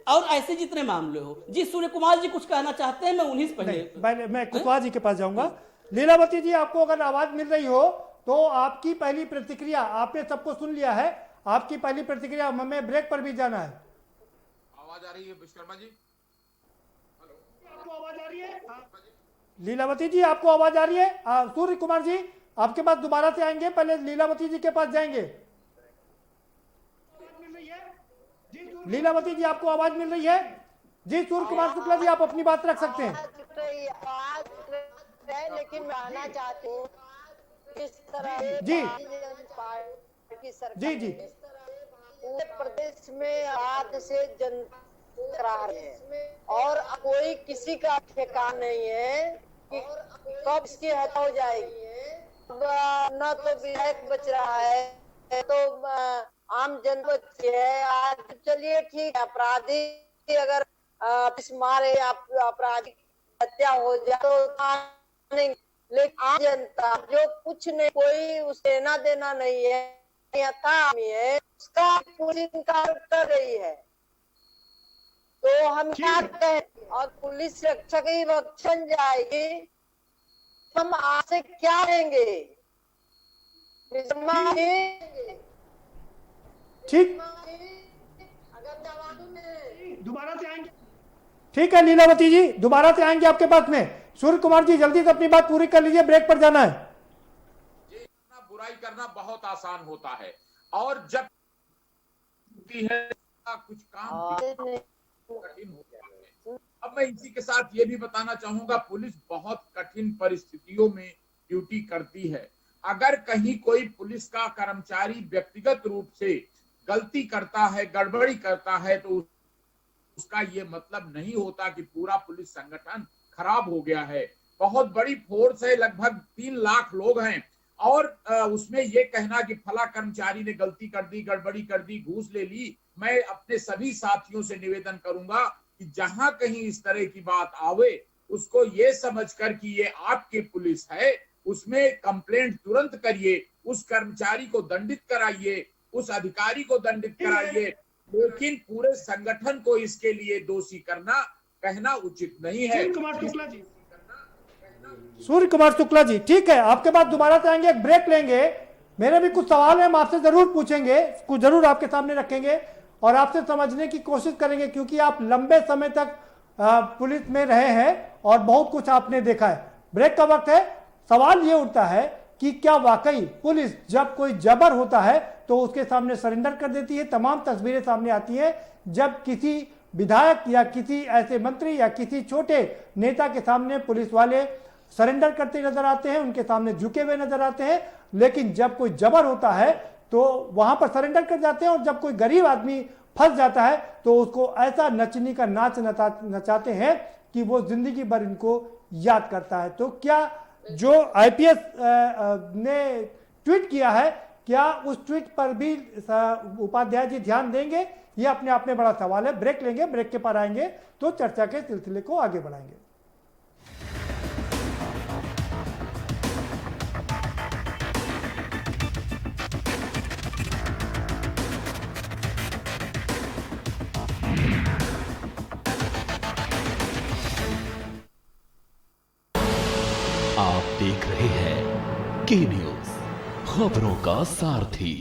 और ऐसे जितने मामले हो। जी सूर्य कुमार जी कुछ कहना चाहते हैं? मैं उन्हीं से पहले मैं कुशवाहा जी के पास जाऊंगा। लीलावती जी, आपको अगर आवाज मिल रही हो तो आपकी पहली प्रतिक्रिया, आपने सबको सुन लिया है, आपकी पहली प्रतिक्रिया, हमें ब्रेक पर भी जाना है। आवाज आ रही है विश्वकर्मा जी? आपको आवाज आ रही है? लीलावती जी आपको आवाज आ रही है? सूर्य कुमार जी आपके पास दोबारा से आएंगे, पहले लीलावती जी के पास जाएंगे। लीलावती जी आपको आवाज मिल रही है? जी सूर्य कुमार शुक्ला जी आप अपनी बात रख सकते हैं। लेकिन मैं आना चाहती हूँ किस तरह जी की सरकार जी जी पूरे प्रदेश में आज से जनता है और कोई किसी का ठिकाना नहीं है कि कब इसकी हत्या हो जाएगी। न तो विधायक बच रहा है तो आम जनता बची है। आज चलिए ठीक है, अपराधी अगर मारे अपराधी हत्या हो जाए तो नहीं, लेकिन आम जनता जो कुछ नहीं, कोई उसे लेना देना नहीं है, है उसका पुलिस इनकार कर रही है। तो हम क्या कहें, और पुलिस रक्षक ही रक्षण जाएगी, हम आपसे क्या लेंगे? ठीक, दोबारा से आएंगे। ठीक है लीलावती जी, दोबारा से आएंगे आपके पास में। सूर्य कुमार जी जल्दी से अपनी बात पूरी कर लीजिए, ब्रेक पर जाना है। बुराई करना बहुत आसान होता है, और जब है कुछ काम कठिन हो जाता है। अब मैं इसी के साथ ये भी बताना चाहूंगा, पुलिस बहुत कठिन परिस्थितियों में ड्यूटी करती है। अगर कहीं कोई पुलिस का कर्मचारी व्यक्तिगत रूप से गलती करता है, गड़बड़ी करता है, तो उसका ये मतलब नहीं होता कि पूरा पुलिस संगठन खराब हो गया है। बहुत बड़ी फोर्स है, लगभग 3 लाख लोग हैं, और उसमें ये कहना कि फला कर्मचारी ने गलती कर दी, गड़बड़ी कर दी, घूस ले ली, मैं अपने सभी साथियों से निवेदन करूंगा कि जहां कहीं इस तरह की बात आवे, उसको ये समझकर कि ये आपकी पुलिस है, उसमें कंप्लेंट तुरंत करिए, उस कर्मचारी को दंडित कराइए, उस अधिकारी को दंडित कराइए, लेकिन पूरे संगठन को इसके लिए दोषी कहना उचित नहीं है। सूर्य कुमार शुक्ला जी, ठीक है, आपके पास दोबारा से आएंगे, एक ब्रेक लेंगे। मेरे भी कुछ सवाल है, हम आपसे जरूर पूछेंगे, कुछ जरूर आपके सामने रखेंगे और आपसे समझने की कोशिश करेंगे, क्योंकि आप लंबे समय तक पुलिस में रहे हैं और बहुत कुछ आपने देखा है। ब्रेक का वक्त है। सवाल ये उठता है कि क्या वाकई पुलिस जब कोई जबर होता है तो उसके सामने सरेंडर कर देती है? तमाम तस्वीरें सामने आती है जब किसी विधायक या किसी ऐसे मंत्री या किसी छोटे नेता के सामने पुलिस वाले सरेंडर करते नजर आते हैं, उनके सामने झुके हुए नजर आते हैं, लेकिन जब कोई जबर होता है तो वहां पर सरेंडर कर जाते हैं, और जब कोई गरीब आदमी फंस जाता है तो उसको ऐसा नचनी का नाच नचाते हैं कि वो जिंदगी भर इनको याद करता है। तो क्या जो आईपीएस ने ट्वीट किया है, क्या उस ट्वीट पर भी उपाध्याय जी ध्यान देंगे? ये अपने आप में बड़ा सवाल है। ब्रेक लेंगे, ब्रेक के पर आएंगे तो चर्चा के सिलसिले को आगे बढ़ाएंगे। आप देख रहे हैं के न्यूज, खबरों का सारथी।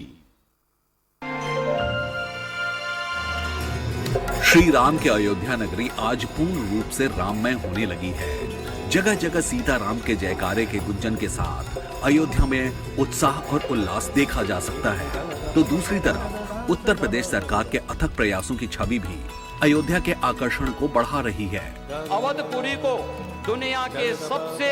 श्री राम के अयोध्या नगरी आज पूर्ण रूप से राममय होने लगी है। जगह जगह सीता राम के जयकारे के गुंजन के साथ अयोध्या में उत्साह और उल्लास देखा जा सकता है। तो दूसरी तरफ उत्तर प्रदेश सरकार के अथक प्रयासों की छवि भी अयोध्या के आकर्षण को बढ़ा रही है। अवधपुरी को दुनिया के सबसे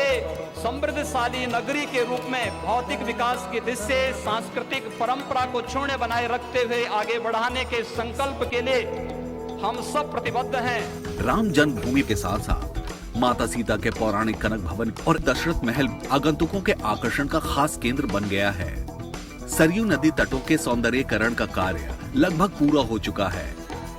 समृद्धशाली नगरी के रूप में भौतिक विकास की दृष्टि से सांस्कृतिक परंपरा को क्षुण्ण बनाए रखते हुए आगे बढ़ाने के संकल्प के लिए हम सब प्रतिबद्ध हैं। राम जन्मभूमि के साथ साथ माता सीता के पौराणिक कनक भवन और दशरथ महल आगंतुकों के आकर्षण का खास केंद्र बन गया है। सरयू नदी तटों के सौंदर्यीकरण का कार्य लगभग पूरा हो चुका है।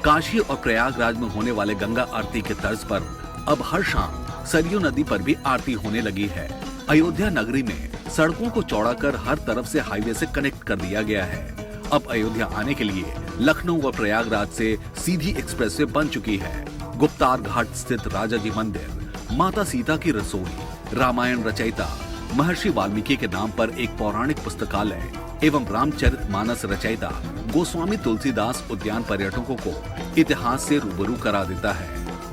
काशी और प्रयागराज में होने वाले गंगा आरती के तर्ज पर अब हर शाम सरयू नदी पर भी आरती होने लगी है। अयोध्या नगरी में सड़कों को चौड़ा कर हर तरफ से हाईवे से कनेक्ट कर दिया गया है। अब अयोध्या आने के लिए लखनऊ व प्रयागराज से सीधी एक्सप्रेसवे बन चुकी है। गुप्तार घाट स्थित राजा जी मंदिर, माता सीता की रसोई, रामायण रचयिता महर्षि वाल्मीकि के नाम पर एक पौराणिक पुस्तकालय एवं रामचरितमानस रचयिता गोस्वामी तुलसीदास उद्यान पर्यटकों को इतिहास से रूबरू करा देता है।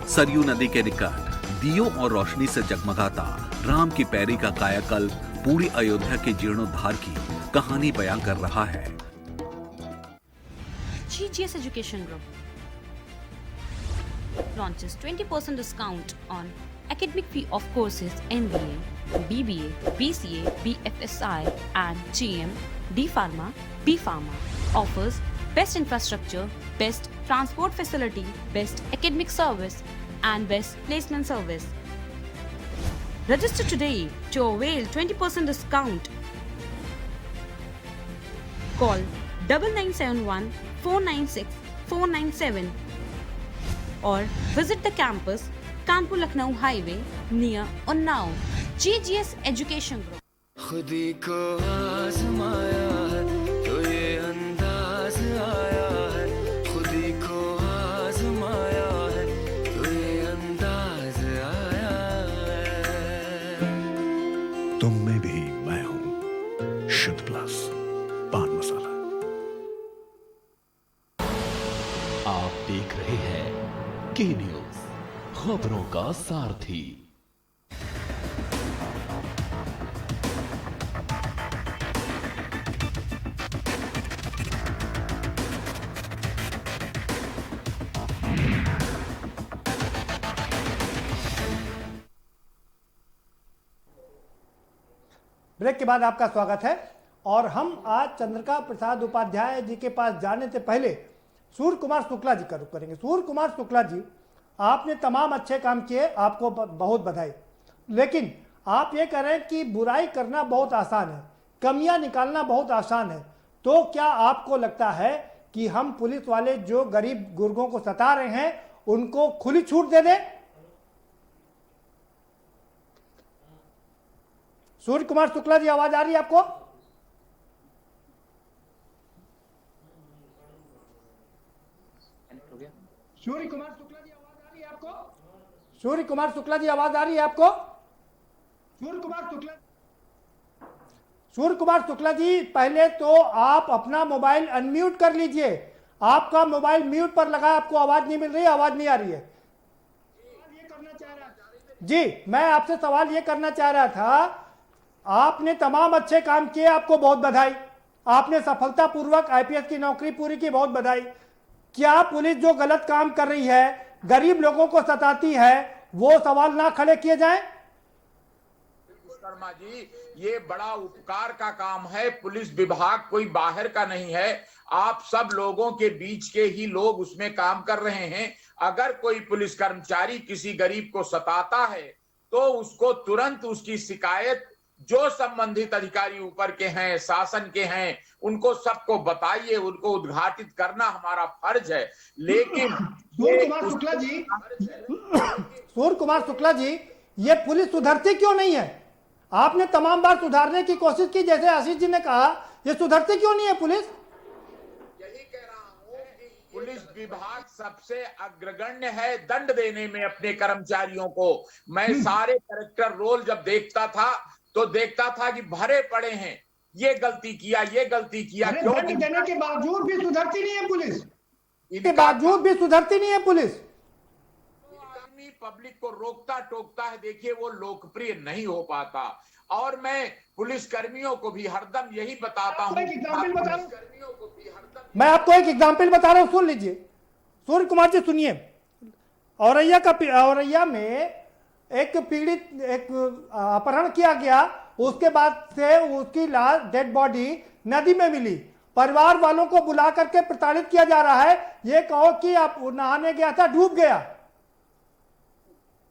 सरयू नदी के निकट दियों और रोशनी से जगमगाता राम की पैरी का कायाकल्प पूरी अयोध्या के जीर्णोद्धार की कहानी बयां कर रहा है। GGS Education Group launches 20% discount on academic fee of courses MBA, BBA, BCA, BFSI and GM, D Pharma, B Pharma. Offers best infrastructure, best transport facility, best academic service and best placement service. Register today to avail 20% discount. Call 9971 496 497 or visit the campus Kanpur Lucknow Highway near Unnao. GGS Education Group. खुदी को आजमाया तो ये आप देख रहे हैं के न्यूज, खबरों का सारथी। ब्रेक के बाद आपका स्वागत है। और हम आज चंद्रिका प्रसाद उपाध्याय जी के पास जाने से पहले सूर्य कुमार शुक्ला जी का रुख करेंगे। सूर्य कुमार शुक्ला जी, आपने तमाम अच्छे काम किए, आपको बहुत बधाई। लेकिन आप ये कह रहे हैं कि बुराई करना बहुत आसान है, कमियां निकालना बहुत आसान है, तो क्या आपको लगता है कि हम पुलिस वाले जो गरीब गुर्गों को सता रहे हैं उनको खुली छूट दे दें? सूर्य कुमार शुक्ला जी, आवाज आ रही है आपको? सूर्य कुमार शुक्ला जी, आवाज आ रही है आपको? सूर्य कुमार शुक्ला जी, आवाज आ रही है आपको? सूर्य कुमार शुक्ला जी, पहले तो आप अपना मोबाइल अनम्यूट कर लीजिए। आपका मोबाइल म्यूट पर लगा, आपको आवाज नहीं मिल रही, आवाज नहीं आ रही है। जी, मैं आपसे सवाल ये करना चाह रहा था, आपने तमाम अच्छे काम किए, आपको बहुत बधाई। आपने सफलतापूर्वक आईपीएस की नौकरी पूरी की, बहुत बधाई। क्या पुलिस जो गलत काम कर रही है, गरीब लोगों को सताती है, वो सवाल ना खड़े किए जाएं? शर्मा जी, ये बड़ा उपकार का काम है। पुलिस विभाग कोई बाहर का नहीं है, आप सब लोगों के बीच के ही लोग उसमें काम कर रहे हैं। अगर कोई पुलिस कर्मचारी किसी गरीब को सताता है तो उसको तुरंत उसकी शिकायत जो संबंधित अधिकारी ऊपर के हैं, शासन के हैं, उनको सबको बताइए, उनको उद्घाटित करना हमारा फर्ज है। लेकिन सूर्य कुमार शुक्ला जी, ये पुलिस सुधरती क्यों नहीं है? आपने तमाम बार सुधारने की कोशिश की, जैसे आशीष जी ने कहा, ये सुधरती क्यों नहीं है पुलिस? यही कह रहा हूं कि पुलिस विभाग सबसे अग्रगण्य है दंड देने में अपने कर्मचारियों को। मैं सारे करेक्टर रोल जब देखता था तो देखता था कि भरे पड़े हैं, ये गलती किया, ये गलती किया। क्यों देने के बावजूद भी सुधरती नहीं है पुलिस? इसके बावजूद भी सुधरती नहीं है पुलिस? आदमी पब्लिक को रोकता टोकता है, देखिए वो लोकप्रिय नहीं हो पाता। और मैं पुलिस कर्मियों को भी हरदम यही बताता हूँ, मैं आपको एक एग्जाम्पल बता रहा हूँ, सुन लीजिए। सूर्य कुमार जी सुनिए, औरैया में एक पीड़ित, एक अपहरण किया गया, उसके बाद से उसकी लाश, डेड बॉडी नदी में मिली। परिवार वालों को बुला करके प्रताड़ित किया जा रहा है। ये कहो कि आप नहाने गया था, डूब गया।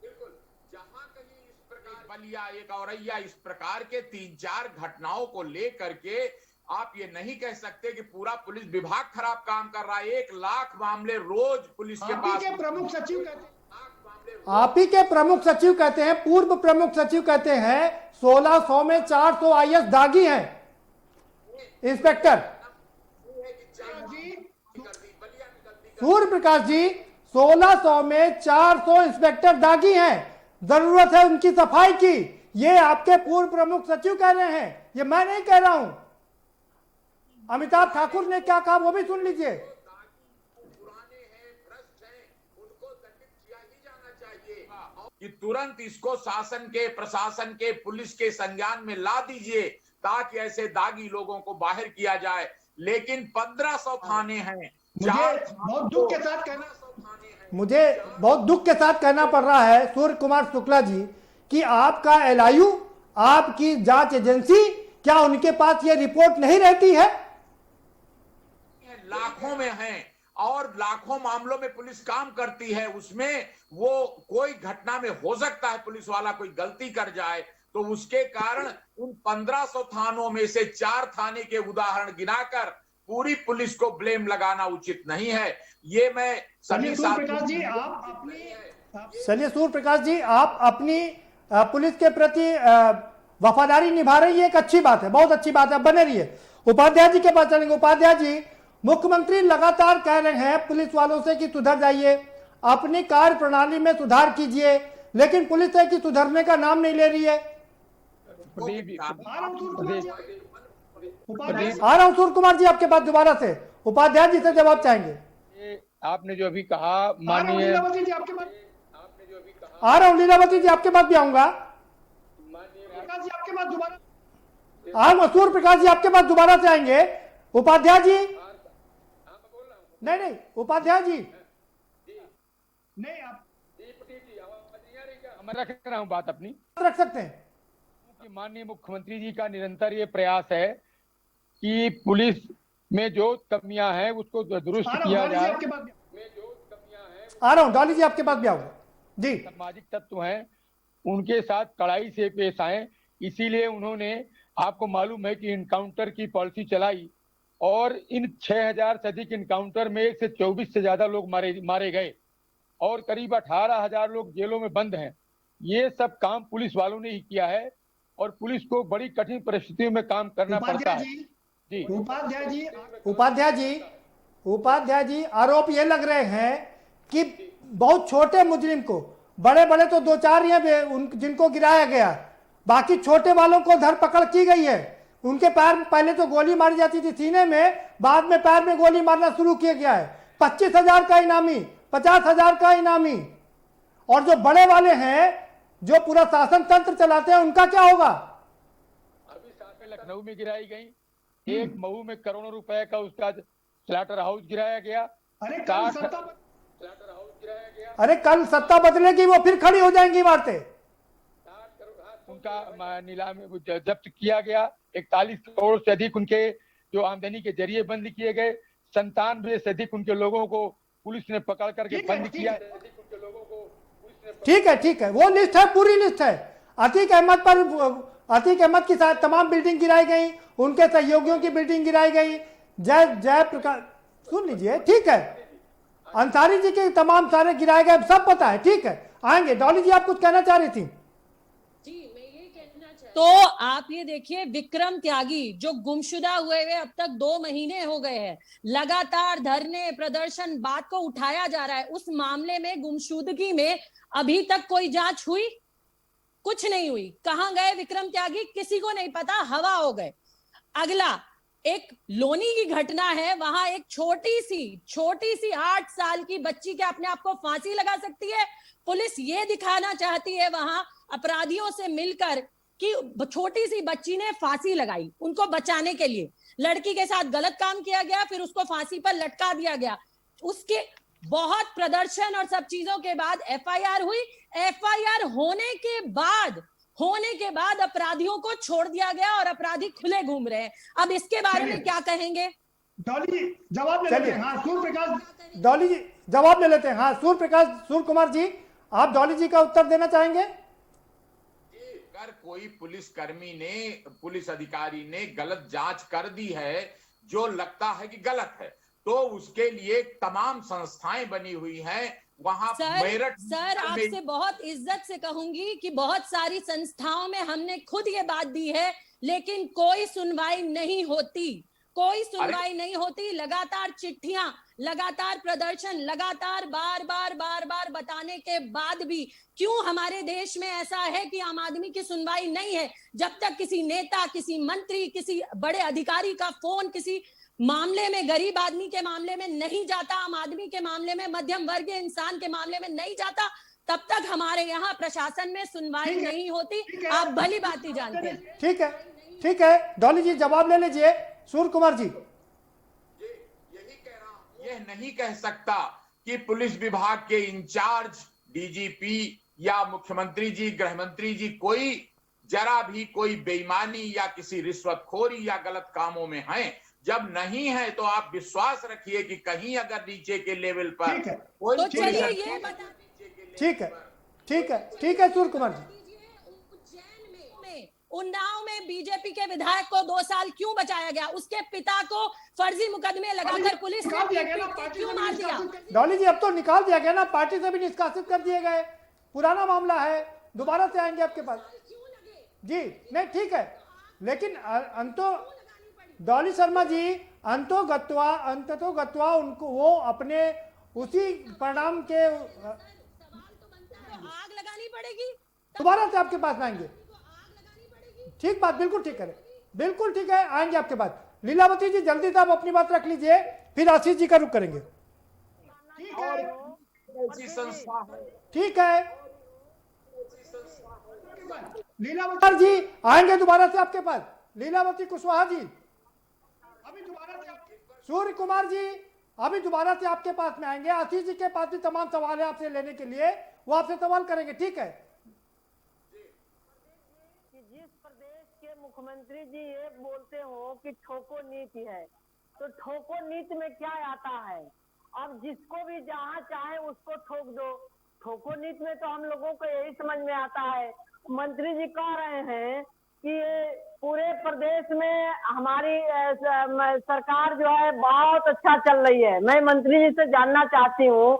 बिल्कुल, जहां कहीं इस प्रकार बलिया, एक औरैया, इस प्रकार के 3-4 घटनाओं को लेकर के आप ये नहीं कह सकते कि पूरा पुलिस विभाग खराब काम कर रहा है। 1 लाख मामले रोज पुलिस के पास। प्रमुख सचिव कहते हैं, आप ही के प्रमुख सचिव कहते हैं, पूर्व प्रमुख सचिव कहते हैं 1600 में 400 आईएएस दागी हैं। इंस्पेक्टर सूर्य प्रकाश जी, 1600 में 400 इंस्पेक्टर दागी हैं, जरूरत है उनकी सफाई की। ये आपके पूर्व प्रमुख सचिव कह रहे हैं, ये मैं नहीं कह रहा हूं। अमिताभ ठाकुर ने क्या कहा वो भी सुन लीजिए। कि तुरंत इसको शासन के, प्रशासन के, पुलिस के संज्ञान में ला दीजिए ताकि ऐसे दागी लोगों को बाहर किया जाए। लेकिन 1500 थाने हैं। मुझे बहुत दुख के साथ कहना पड़ रहा है सूर्य कुमार शुक्ला जी कि आपका एलआईयू, आपकी जांच एजेंसी, क्या उनके पास ये रिपोर्ट नहीं रहती है? लाखों में हैं और लाखों मामलों में पुलिस काम करती है। उसमें वो कोई घटना में हो सकता है पुलिस वाला कोई गलती कर जाए, तो उसके कारण उन 1500 थानों में से 4 थाने के उदाहरण गिनाकर पूरी पुलिस को ब्लेम लगाना उचित नहीं है। ये मैं सभी सूर्य प्रकाश जी, आप अपनी पुलिस के प्रति वफादारी निभा रही है, एक अच्छी बात है, बहुत अच्छी बात है, बने रहिए। उपाध्याय जी के पास चलेंगे। उपाध्याय जी, मुख्यमंत्री लगातार कह रहे हैं पुलिस वालों से कि सुधर जाइए, अपनी कार्य प्रणाली में सुधार कीजिए, लेकिन पुलिस है कि सुधरने का नाम नहीं ले रही है। आ रहा हूं सूर्य कुमार जी आपके पास दोबारा से, उपाध्याय जी से जवाब चाहेंगे। आपने जो अभी कहा माननीय, लीलावती जी आपके पास आ रहा हूँ, लीलावती जी आपके पास भी आऊंगा, प्रकाश जी आपके पास दोबारा आऊंगा, सूर्य प्रकाश जी आपके पास दोबारा से आएंगे। उपाध्याय जी, नहीं उपाध्याय जी, नहीं आप मैं रख रहा हूँ बात अपनी, रख सकते हैं कि माननीय मुख्यमंत्री जी का निरंतर ये प्रयास है कि पुलिस में जो कमियां हैं उसको दुरुस्त किया जाए। आ रहा हूँ, डॉली जी आपके पास भी आऊंगा जी। सामाजिक तत्व हैं उनके साथ कड़ाई से पेश आए, इसीलिए उन्होंने, आपको मालूम है कि इनकाउंटर की पॉलिसी चलाई और इन 6000 से अधिक इनकाउंटर में 1 से 24 से ज्यादा लोग मारे गए और करीब 18,000 लोग जेलों में बंद हैं। ये सब काम पुलिस वालों ने ही किया है और पुलिस को बड़ी कठिन परिस्थितियों में काम करना पड़ता है। जी उपाध्याय जी आरोप ये लग रहे हैं कि बहुत छोटे मुजरिम को, बड़े बड़े तो 2-4 हैं जिनको गिराया गया, बाकी छोटे वालों को धरपकड़ की गई है। उनके पैर पहले तो गोली मारी जाती थी सीने में, बाद में पैर में गोली मारना शुरू किया गया है। 25,000 का इनामी, 50,000 का इनामी, और जो बड़े वाले हैं जो पूरा शासन तंत्र चलाते हैं उनका क्या होगा? अभी साथ में लखनऊ में गिराई गई, एक मऊ में करोड़ों रुपए का उसका स्लॉटर हाउस गिराया गया। अरे कल सत्ता बदलेगी, वो फिर खड़ी हो जाएंगी इमारतें। उनका नीलाम जब्त किया गया, 41 करोड़ से अधिक उनके जो आमदनी के जरिए बंद किए गए, 97 से अधिक उनके लोगों को पुलिस ने पकड़ करके बंद किया। ठीक है, वो लिस्ट है, पूरी लिस्ट है। अतीक अहमद की तमाम बिल्डिंग गिराई गई, उनके सहयोगियों की बिल्डिंग गिराई गई। जय प्रकाश, सुन लीजिए, ठीक है, अंसारी जी के तमाम सारे गिराए गए, सब पता है, ठीक है, आएंगे। डॉली जी आप कुछ कहना चाह रही थी? तो आप ये देखिए, विक्रम त्यागी जो गुमशुदा हुए अब तक 2 महीने हो गए हैं, लगातार धरने प्रदर्शन, बात को उठाया जा रहा है। उस मामले में, गुमशुदगी में अभी तक कोई जांच हुई? कुछ नहीं हुई। कहां गए विक्रम त्यागी? किसी को नहीं पता, हवा हो गए। अगला एक लोनी की घटना है, वहां एक छोटी सी 8 साल की बच्ची के अपने आप को फांसी लगा सकती है। पुलिस ये दिखाना चाहती है वहां अपराधियों से मिलकर कि छोटी सी बच्ची ने फांसी लगाई उनको बचाने के लिए। लड़की के साथ गलत काम किया गया, फिर उसको फांसी पर लटका दिया गया। उसके बहुत प्रदर्शन और सब चीजों के बाद एफआईआर हुई। एफआईआर होने के बाद अपराधियों को छोड़ दिया गया और अपराधी खुले घूम रहे हैं। अब इसके बारे में क्या कहेंगे? डॉली जवाब ले लेते हैं। हाँ, सूर्य प्रकाश, डॉली जी जवाब ले लेते हैं। हाँ, सूर्य कुमार जी, आप डॉली जी का उत्तर देना चाहेंगे? अगर कोई पुलिसकर्मी ने, पुलिस अधिकारी ने गलत जांच कर दी है, जो लगता है कि गलत है, तो उसके लिए तमाम संस्थाएं बनी हुई हैं। वहां मेरठ सर आपसे बहुत इज्जत से कहूंगी कि बहुत सारी संस्थाओं में हमने खुद ये बात दी है, लेकिन कोई सुनवाई नहीं होती। लगातार चिट्ठियां, लगातार प्रदर्शन, लगातार बार बताने के बाद भी क्यों हमारे देश में ऐसा है कि आम आदमी की सुनवाई नहीं है? जब तक किसी नेता, किसी मंत्री, किसी बड़े अधिकारी का फोन किसी मामले में, गरीब आदमी के मामले में नहीं जाता, आम आदमी के मामले में, मध्यम वर्गीय इंसान के मामले में नहीं जाता, तब तक हमारे यहाँ प्रशासन में सुनवाई नहीं होती। आप भली बात ही जानते हैं। ठीक है, डॉली जी जवाब ले लीजिए। सूर्य कुमार जी, यही कह रहा हूं, यह नहीं कह सकता कि पुलिस विभाग के इंचार्ज डीजीपी या मुख्यमंत्री जी, गृह मंत्री जी, कोई जरा भी कोई बेईमानी या किसी रिश्वतखोरी या गलत कामों में हैं। जब नहीं है तो आप विश्वास रखिए कि कहीं अगर नीचे के लेवल पर कोई, तो चलिए ये बता, ठीक है सूर्य कुमार जी, उन्नाव में बीजेपी के विधायक को 2 साल क्यों बचाया गया? उसके पिता को फर्जी मुकदमे लगाकर पुलिस ने क्यों मार दिया? डॉली जी अब तो निकाल दिया गया ना, पार्टी से भी निष्कासित कर दिए गए, पुराना मामला है, दोबारा से आएंगे आपके पास जी। नहीं ठीक है, लेकिन डॉली शर्मा जी अंततोगत्वा उनको वो अपने उसी परिणाम के आग लगानी पड़ेगी, दोबारा से आपके पास आएंगे। ठीक बात, बिल्कुल ठीक है, आएंगे आपके पास। लीलावती जी जल्दी से आप अपनी बात रख लीजिए, फिर आशीष जी का रुख करेंगे। ऐसी संस्था है। ठीक है, लीलावती जी आएंगे दोबारा से आपके पास। लीलावती कुशवाहा जी अभी दोबारा से सूर्य कुमार जी अभी दोबारा से आपके पास में आएंगे। आशीष जी के पास भी तमाम सवाल है आपसे लेने के लिए, वो आपसे सवाल करेंगे। ठीक है, जिस प्रदेश के मुख्यमंत्री जी ये बोलते हो कि ठोको नीति है, तो ठोको नीति में क्या आता है? अब जिसको भी जहाँ चाहे उसको ठोक दो। ठोको नीति में तो हम लोगों को यही समझ में आता है, मंत्री जी कह रहे हैं कि ये पूरे प्रदेश में हमारी सरकार जो है बहुत अच्छा चल रही है। मैं मंत्री जी से जानना चाहती हूँ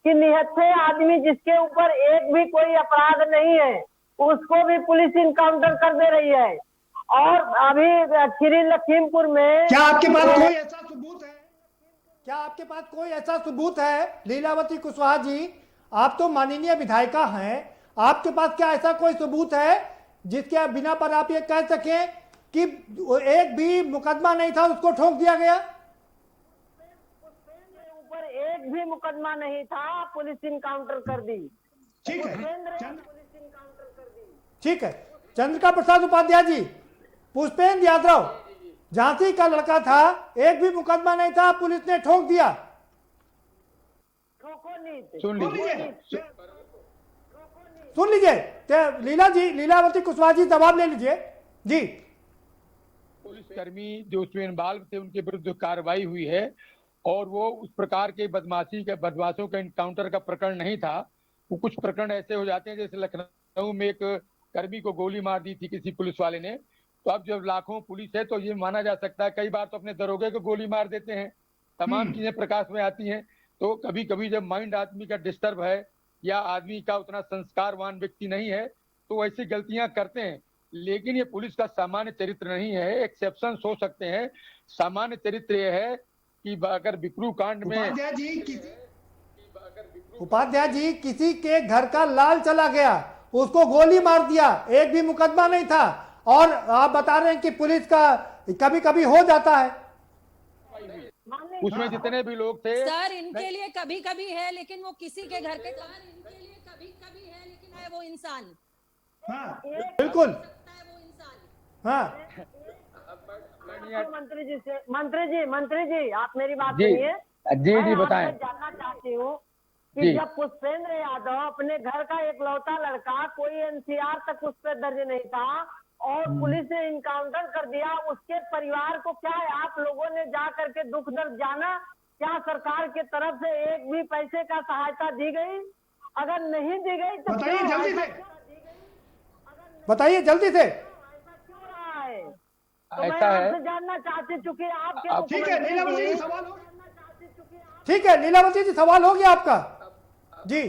कि निहत्थे आदमी जिसके ऊपर एक भी कोई अपराध नहीं है उसको भी पुलिस इनकाउंटर कर दे रही है। और अभी खीरी लखीमपुर में क्या आपके पास कोई ऐसा सबूत है? क्या आपके पास कोई ऐसा सबूत है लीलावती कुशवाहा जी? आप तो माननीय विधायिका हैं, आपके पास क्या ऐसा कोई सबूत है जिसके बिना पर आप ये कह सकें कि एक भी मुकदमा नहीं था उसको ठोक दिया गया? ऊपर एक भी मुकदमा नहीं था, पुलिस इनकाउंटर कर दी। ठीक है, पुलिस इनकाउंटर कर दी। ठीक है। चंद्रिका प्रसाद उपाध्याय जी, पुष्पेंद्र यादव झांसी का लड़का था, एक भी मुकदमा नहीं था, पुलिस ने ठोक दिया। सुन लीजिए लीलावती कुशवाहा जी जवाब ले लीजिए जी। पुलिसकर्मी जो उसमें इन्वॉल्व थे उनके विरुद्ध कार्रवाई हुई है और वो उस प्रकार के बदमाशों का इनकाउंटर का प्रकरण नहीं था। वो कुछ प्रकरण ऐसे हो जाते हैं जैसे लखनऊ में एक कर्मी को गोली मार दी थी किसी पुलिस वाले ने। तो अब जब लाखों पुलिस है तो ये माना जा सकता है, कई बार तो अपने दरोगे को गोली मार देते हैं। तमाम चीजें प्रकाश में आती हैं। तो कभी कभी जब माइंड आदमी का डिस्टर्ब है या आदमी का उतना संस्कारवान व्यक्ति नहीं है तो ऐसी गलतियां करते हैं। लेकिन ये पुलिस का सामान्य चरित्र नहीं है, एक्सेप्शन हो सकते हैं। सामान्य चरित्र ये है कि अगर बिकरू कांड में उपाध्याय जी किसी के घर का लाल चला गया, उसको गोली मार दिया, एक भी मुकदमा नहीं था, और आप बता रहे हैं कि पुलिस का कभी कभी हो जाता है। उसमें जितने भी लोग थे सर, इनके लिए कभी कभी है, लेकिन वो किसी के घर के इनके लिए कभी कभी है, लेकिन है वो इंसान। हाँ, बिल्कुल वो इंसान। हाँ, मंत्री जी आप मेरी बात जी सुनिए। जी बताएं। जानना चाहती हूँ कि जब पुष्पेंद्र यादव अपने घर का एकलौता लड़का, कोई एनसीआर तक उस पर दर्ज नहीं था और पुलिस ने इनकाउंटर कर दिया, उसके परिवार को क्या आप लोगों ने जा करके दुख दर्द जाना? क्या सरकार के तरफ से एक भी पैसे का सहायता दी गई? अगर नहीं दी गई तो बताइए जल्दी से, बताइए जल्दी से। क्यों रहा है? तो ऐसा मैं है, आपसे जानना चाहती, चूंकि आपके ठीक है लीलावती जी सवाल हो, ठीक है लीलावती जी सवाल हो गया आपका जी।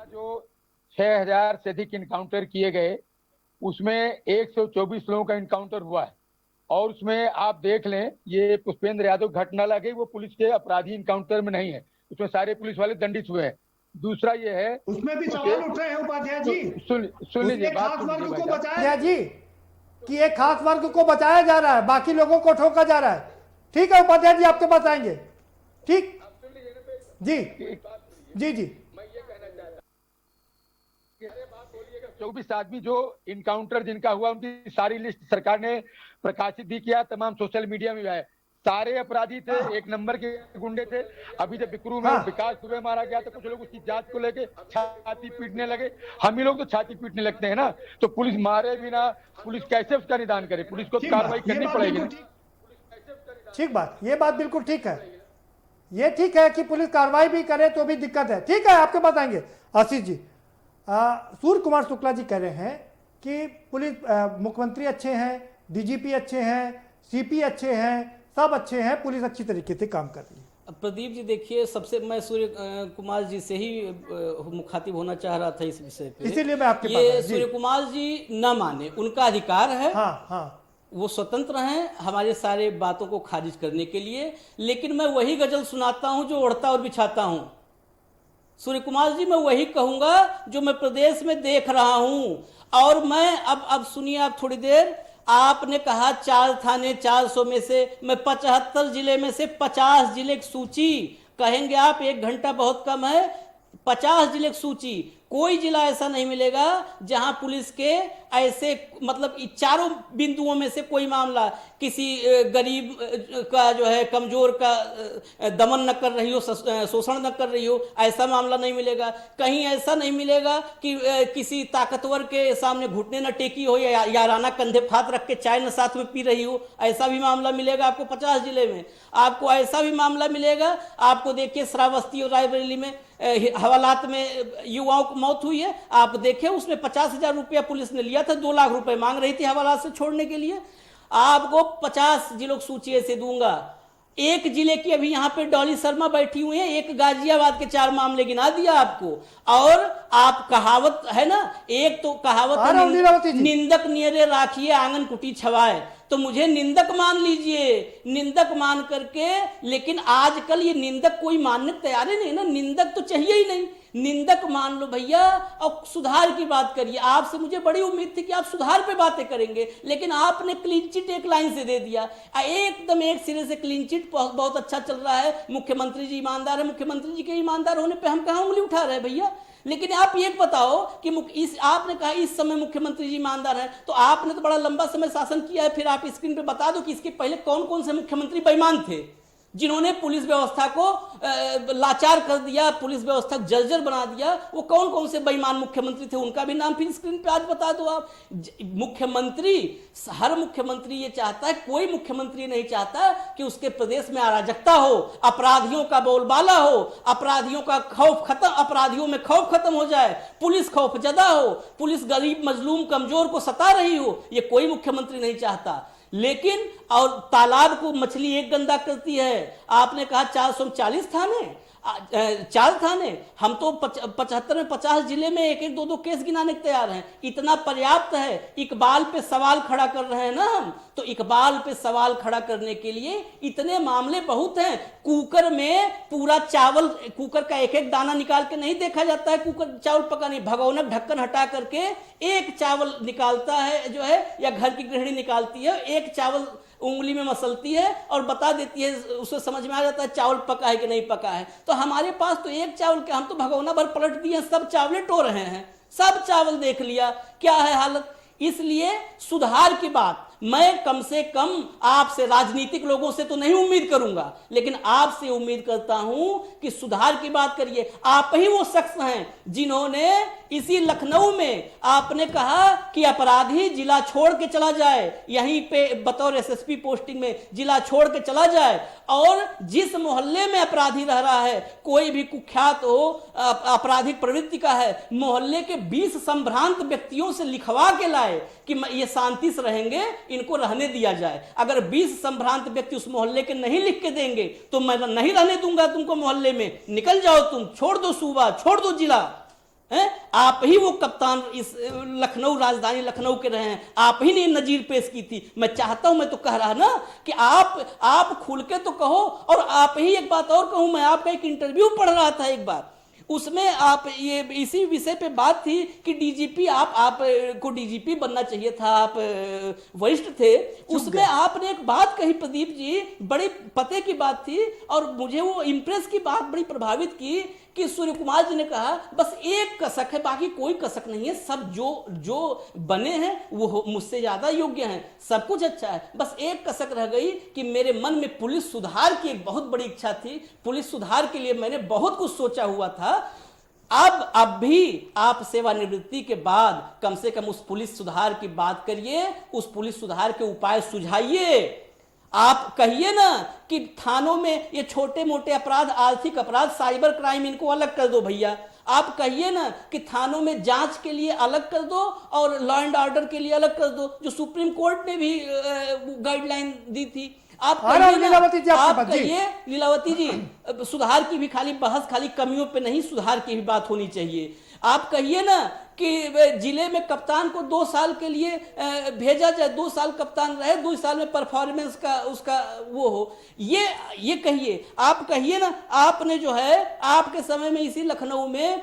जो 6000 से अधिक इनकाउंटर किए गए उसमें 124 लोगों का इनकाउंटर हुआ है और उसमें आप देख लें ये पुष्पेंद्र यादव घटना लगे वो पुलिस के अपराधी इनकाउंटर में नहीं है, उसमें सारे पुलिस वाले दंडित हुए हैं। दूसरा ये है उसमें भी सवाल उठ रहे हैं उपाध्याय जी, सुन लीजिए बात को बचाया जी कि एक खास वर्ग को बचाया जा रहा है, बाकी लोगों को ठोका जा रहा है। ठीक है उपाध्याय जी आपके पास आएंगे। ठीक जी जी जी। 24 आदमी जो इनकाउंटर जिनका हुआ उनकी सारी लिस्ट सरकार ने प्रकाशित भी किया, तमाम सोशल मीडिया में आए। सारे अपराधी थे, एक नंबर के गुंडे थे। अभी जब बिकरू में विकास दुबे मारा गया तो कुछ लोग उसकी जांच को लेके छाती पीटने लगे। हम ही लोग तो छाती पीटने लगते हैं ना, तो पुलिस मारे बिना पुलिस कैसे उसका निदान करे? पुलिस को कार्रवाई करनी पड़ेगी। ठीक बात, ये बात बिल्कुल ठीक है। ये ठीक है कि पुलिस कार्रवाई भी करे तो भी दिक्कत है। ठीक है आपके पास आएंगे आशीष जी। सूर्य कुमार शुक्ला जी कह रहे हैं कि पुलिस मुख्यमंत्री अच्छे हैं, डीजीपी अच्छे हैं, सीपी अच्छे हैं, सब अच्छे हैं, पुलिस अच्छी तरीके से काम कर रही है। प्रदीप जी देखिए, सबसे मैं सूर्य कुमार जी से ही मुखातिब होना चाह रहा था इस विषय पे, इसीलिए मैं आपके ये सूर्य कुमार जी न माने, उनका अधिकार है। हाँ हाँ, वो स्वतंत्र हैं हमारे सारे बातों को खारिज करने के लिए, लेकिन मैं वही गजल सुनाता हूं जो ओढ़ता और बिछाता हूं। सूर्य कुमार जी मैं वही कहूंगा जो मैं प्रदेश में देख रहा हूं। और मैं अब सुनिए आप थोड़ी देर, आपने कहा 4 थाने 400 में से, मैं 75 जिले में से 50 जिले की सूची कहेंगे आप, 1 घंटा बहुत कम है, 50 जिले की सूची, कोई जिला ऐसा नहीं मिलेगा जहां पुलिस के ऐसे मतलब चारों बिंदुओं में से कोई मामला किसी गरीब का जो है कमजोर का दमन न कर रही हो, शोषण न कर रही हो, ऐसा मामला नहीं मिलेगा। कहीं ऐसा नहीं मिलेगा कि किसी ताकतवर के सामने घुटने न टेकी हो या याराना कंधे फात रख के चाय न साथ में पी रही हो, ऐसा भी मामला मिलेगा आपको 50 जिले में। आपको ऐसा भी मामला मिलेगा, आपको देखिए श्रावस्ती और रायबरेली में हवालात में युवाओं की मौत हुई है, आप देखें उसमें 50,000 रुपया पुलिस ने लिया था, 2 लाख रुपए मांग रही थी हवालात से छोड़ने के लिए। आपको 50 जिलों की सूची ऐसे दूंगा। एक जिले की अभी यहाँ पे डॉली शर्मा बैठी हुई है, एक गाजियाबाद के 4 मामले गिना दिया आपको। और आप कहावत है ना, एक तो कहावत है, निंदक नियरे राखिए आंगन कुटी छवाए, तो मुझे निंदक मान लीजिए, निंदक मान करके, लेकिन आजकल ये निंदक कोई मानने तैयार ही नहीं ना, निंदक तो चाहिए ही नहीं, निंदक मान लो भैया और सुधार की बात करिए। आपसे मुझे बड़ी उम्मीद थी कि आप सुधार पे बातें करेंगे, लेकिन आपने क्लीन चिट एक लाइन से दे दिया, एकदम एक सिरे से क्लीन चिट, बहुत अच्छा चल रहा है, मुख्यमंत्री जी ईमानदार है। मुख्यमंत्री जी के ईमानदार होने पे हम कहाँ उंगली उठा रहे हैं भैया? लेकिन आप ये बताओ कि आपने कहा इस समय मुख्यमंत्री जी ईमानदार हैं, तो आपने तो बड़ा लंबा समय शासन किया है, फिर आप स्क्रीन पे बता दो कि इसके पहले कौन कौन से मुख्यमंत्री बेईमान थे जिन्होंने पुलिस व्यवस्था को लाचार कर दिया, पुलिस व्यवस्था को जर्जर बना दिया। वो कौन कौन से बेईमान मुख्यमंत्री थे, उनका भी नाम फिर स्क्रीन पे आज बता दो आप। मुख्यमंत्री, हर मुख्यमंत्री ये चाहता है, कोई मुख्यमंत्री नहीं चाहता कि उसके प्रदेश में अराजकता हो, अपराधियों का बोलबाला हो, अपराधियों का खौफ खत्म, अपराधियों में खौफ खत्म हो जाए, पुलिस खौफजदा हो, पुलिस गरीब मजलूम कमजोर को सता रही हो, ये कोई मुख्यमंत्री नहीं चाहता। लेकिन और तालाब को मछली एक गंदा करती है। आपने कहा 440 थाने, 4 थाने, हम तो 75 में 50 जिले में 1-1, 2-2 केस गिनाने के तैयार हैं। इतना पर्याप्त है। इकबाल पे सवाल खड़ा कर रहे हैं ना हम, तो इकबाल पे सवाल खड़ा करने के लिए इतने मामले बहुत हैं। कुकर में पूरा चावल, कुकर का 1-1 दाना निकाल के नहीं देखा जाता है, कुकर चावल पका नहीं, भगोनक ढक्कन हटा करके एक चावल निकालता है जो है, या घर की गृहिणी निकालती है, एक चावल उंगली में मसलती है और बता देती है, उसे समझ में आ जाता है चावल पका है कि नहीं पका है। तो हमारे पास तो एक चावल के हम तो भगोना भर पलट दिए, सब चावले टो रहे हैं, सब चावल देख लिया क्या है हालत। इसलिए सुधार की बात मैं कम से कम आपसे, राजनीतिक लोगों से तो नहीं उम्मीद करूंगा, लेकिन आपसे उम्मीद करता हूं कि सुधार की बात करिए। आप ही वो शख्स हैं जिन्होंने इसी लखनऊ में आपने कहा कि अपराधी जिला छोड़ के चला जाए, यहीं पे बतौर एसएसपी पोस्टिंग में जिला छोड़ के चला जाए, और जिस मोहल्ले में अपराधी रह रहा है, कोई भी कुख्यात हो, आपराधिक प्रवृत्ति का है, मोहल्ले के 20 संभ्रांत व्यक्तियों से लिखवा के लाए कि ये शांति से रहेंगे, इनको रहने दिया जाए। अगर 20 संभ्रांत व्यक्ति उस मोहल्ले के नहीं लिख के देंगे तो मैं नहीं रहने दूंगा तुमको मोहल्ले में, निकल जाओ तुम, छोड़ दो सूबा, छोड़ दो जिला। आप ही वो कप्तान इस लखनऊ, राजधानी लखनऊ के रहे हैं, आप ही ने नजीर पेश की थी। मैं चाहता हूं, मैं तो कह रहा ना कि आप खुल के तो कहो। और आप ही एक बात और कहूं, मैं आपका एक इंटरव्यू पढ़ रहा था एक बार, उसमें आप ये इसी विषय पे बात थी कि डीजीपी, आप को डीजीपी बनना चाहिए था, आप वरिष्ठ थे। उसमें आपने एक बात कही प्रदीप जी, बड़ी पते की बात थी, और मुझे वो इम्प्रेस की बात बड़ी प्रभावित की कि सूर्य कुमार जी ने कहा बस एक कसक है, बाकी कोई कसक नहीं है, सब जो बने हैं वो मुझसे ज्यादा योग्य हैं, सब कुछ अच्छा है, बस एक कसक रह गई कि मेरे मन में पुलिस सुधार की एक बहुत बड़ी इच्छा थी, पुलिस सुधार के लिए मैंने बहुत कुछ सोचा हुआ था। अब भी आप सेवानिवृत्ति के बाद कम से कम उस पुलिस सुधार की बात करिए, उस पुलिस सुधार के उपाय सुझाइए। आप कहिए ना कि थानों में ये छोटे मोटे अपराध, आर्थिक अपराध, साइबर क्राइम, इनको अलग कर दो भैया। आप कहिए ना कि थानों में जांच के लिए अलग कर दो और लॉ एंड ऑर्डर के लिए अलग कर दो, जो सुप्रीम कोर्ट ने भी गाइडलाइन दी थी। आप कहिए लीलावती जी, सुधार की भी खाली बहस, खाली कमियों पे नहीं, सुधार की भी बात होनी चाहिए। आप कहिए ना कि जिले में कप्तान को 2 साल के लिए भेजा जाए, 2 साल कप्तान रहे, 2 साल में परफॉर्मेंस का उसका वो हो, ये कहिए। आप कहिए ना, आपने जो है आपके समय में इसी लखनऊ में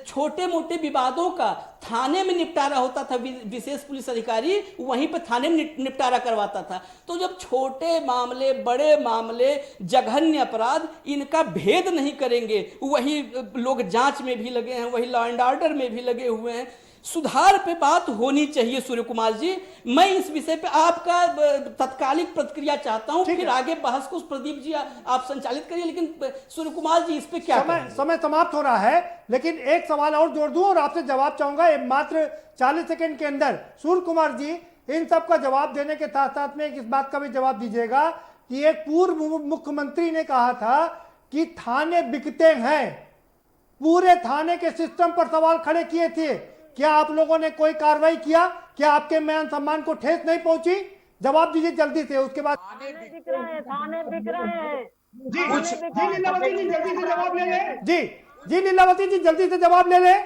छोटे मोटे विवादों का थाने में निपटारा होता था, विशेष पुलिस अधिकारी वहीं पर थाने में निपटारा करवाता था। तो जब छोटे मामले, बड़े मामले, जघन्य अपराध, इनका भेद नहीं करेंगे, वही लोग जांच में भी लगे हैं, वही लॉ एंड ऑर्डर में भी लगे हुए हैं। सुधार पे बात होनी चाहिए सूर्य कुमार जी। मैं इस विषय पे आपका तत्कालिक प्रतिक्रिया चाहता हूं, फिर आगे बहस को प्रदीप जी आप संचालित करिए, लेकिन सूर्य कुमार जी इस पे क्या समय समाप्त हो रहा है, लेकिन एक सवाल और जोड़ दूं और आपसे जवाब चाहूंगा मात्र 40 सेकंड के अंदर। सूर्य कुमार जी, इन सब का जवाब देने के साथ साथ में इस बात का भी जवाब दीजिएगा कि एक पूर्व मुख्यमंत्री ने कहा था कि थाने बिकते हैं, पूरे थाने के सिस्टम पर सवाल खड़े किए थे। क्या आप लोगों ने कोई कार्रवाई किया? क्या आपके मान सम्मान को ठेस नहीं पहुंची? जवाब दीजिए जल्दी से, उसके बाद थाने बिक रहे हैं। जी लीलावती जी जल्दी से जवाब ले लें। जी लीलावती जी जल्दी से जवाब ले लें।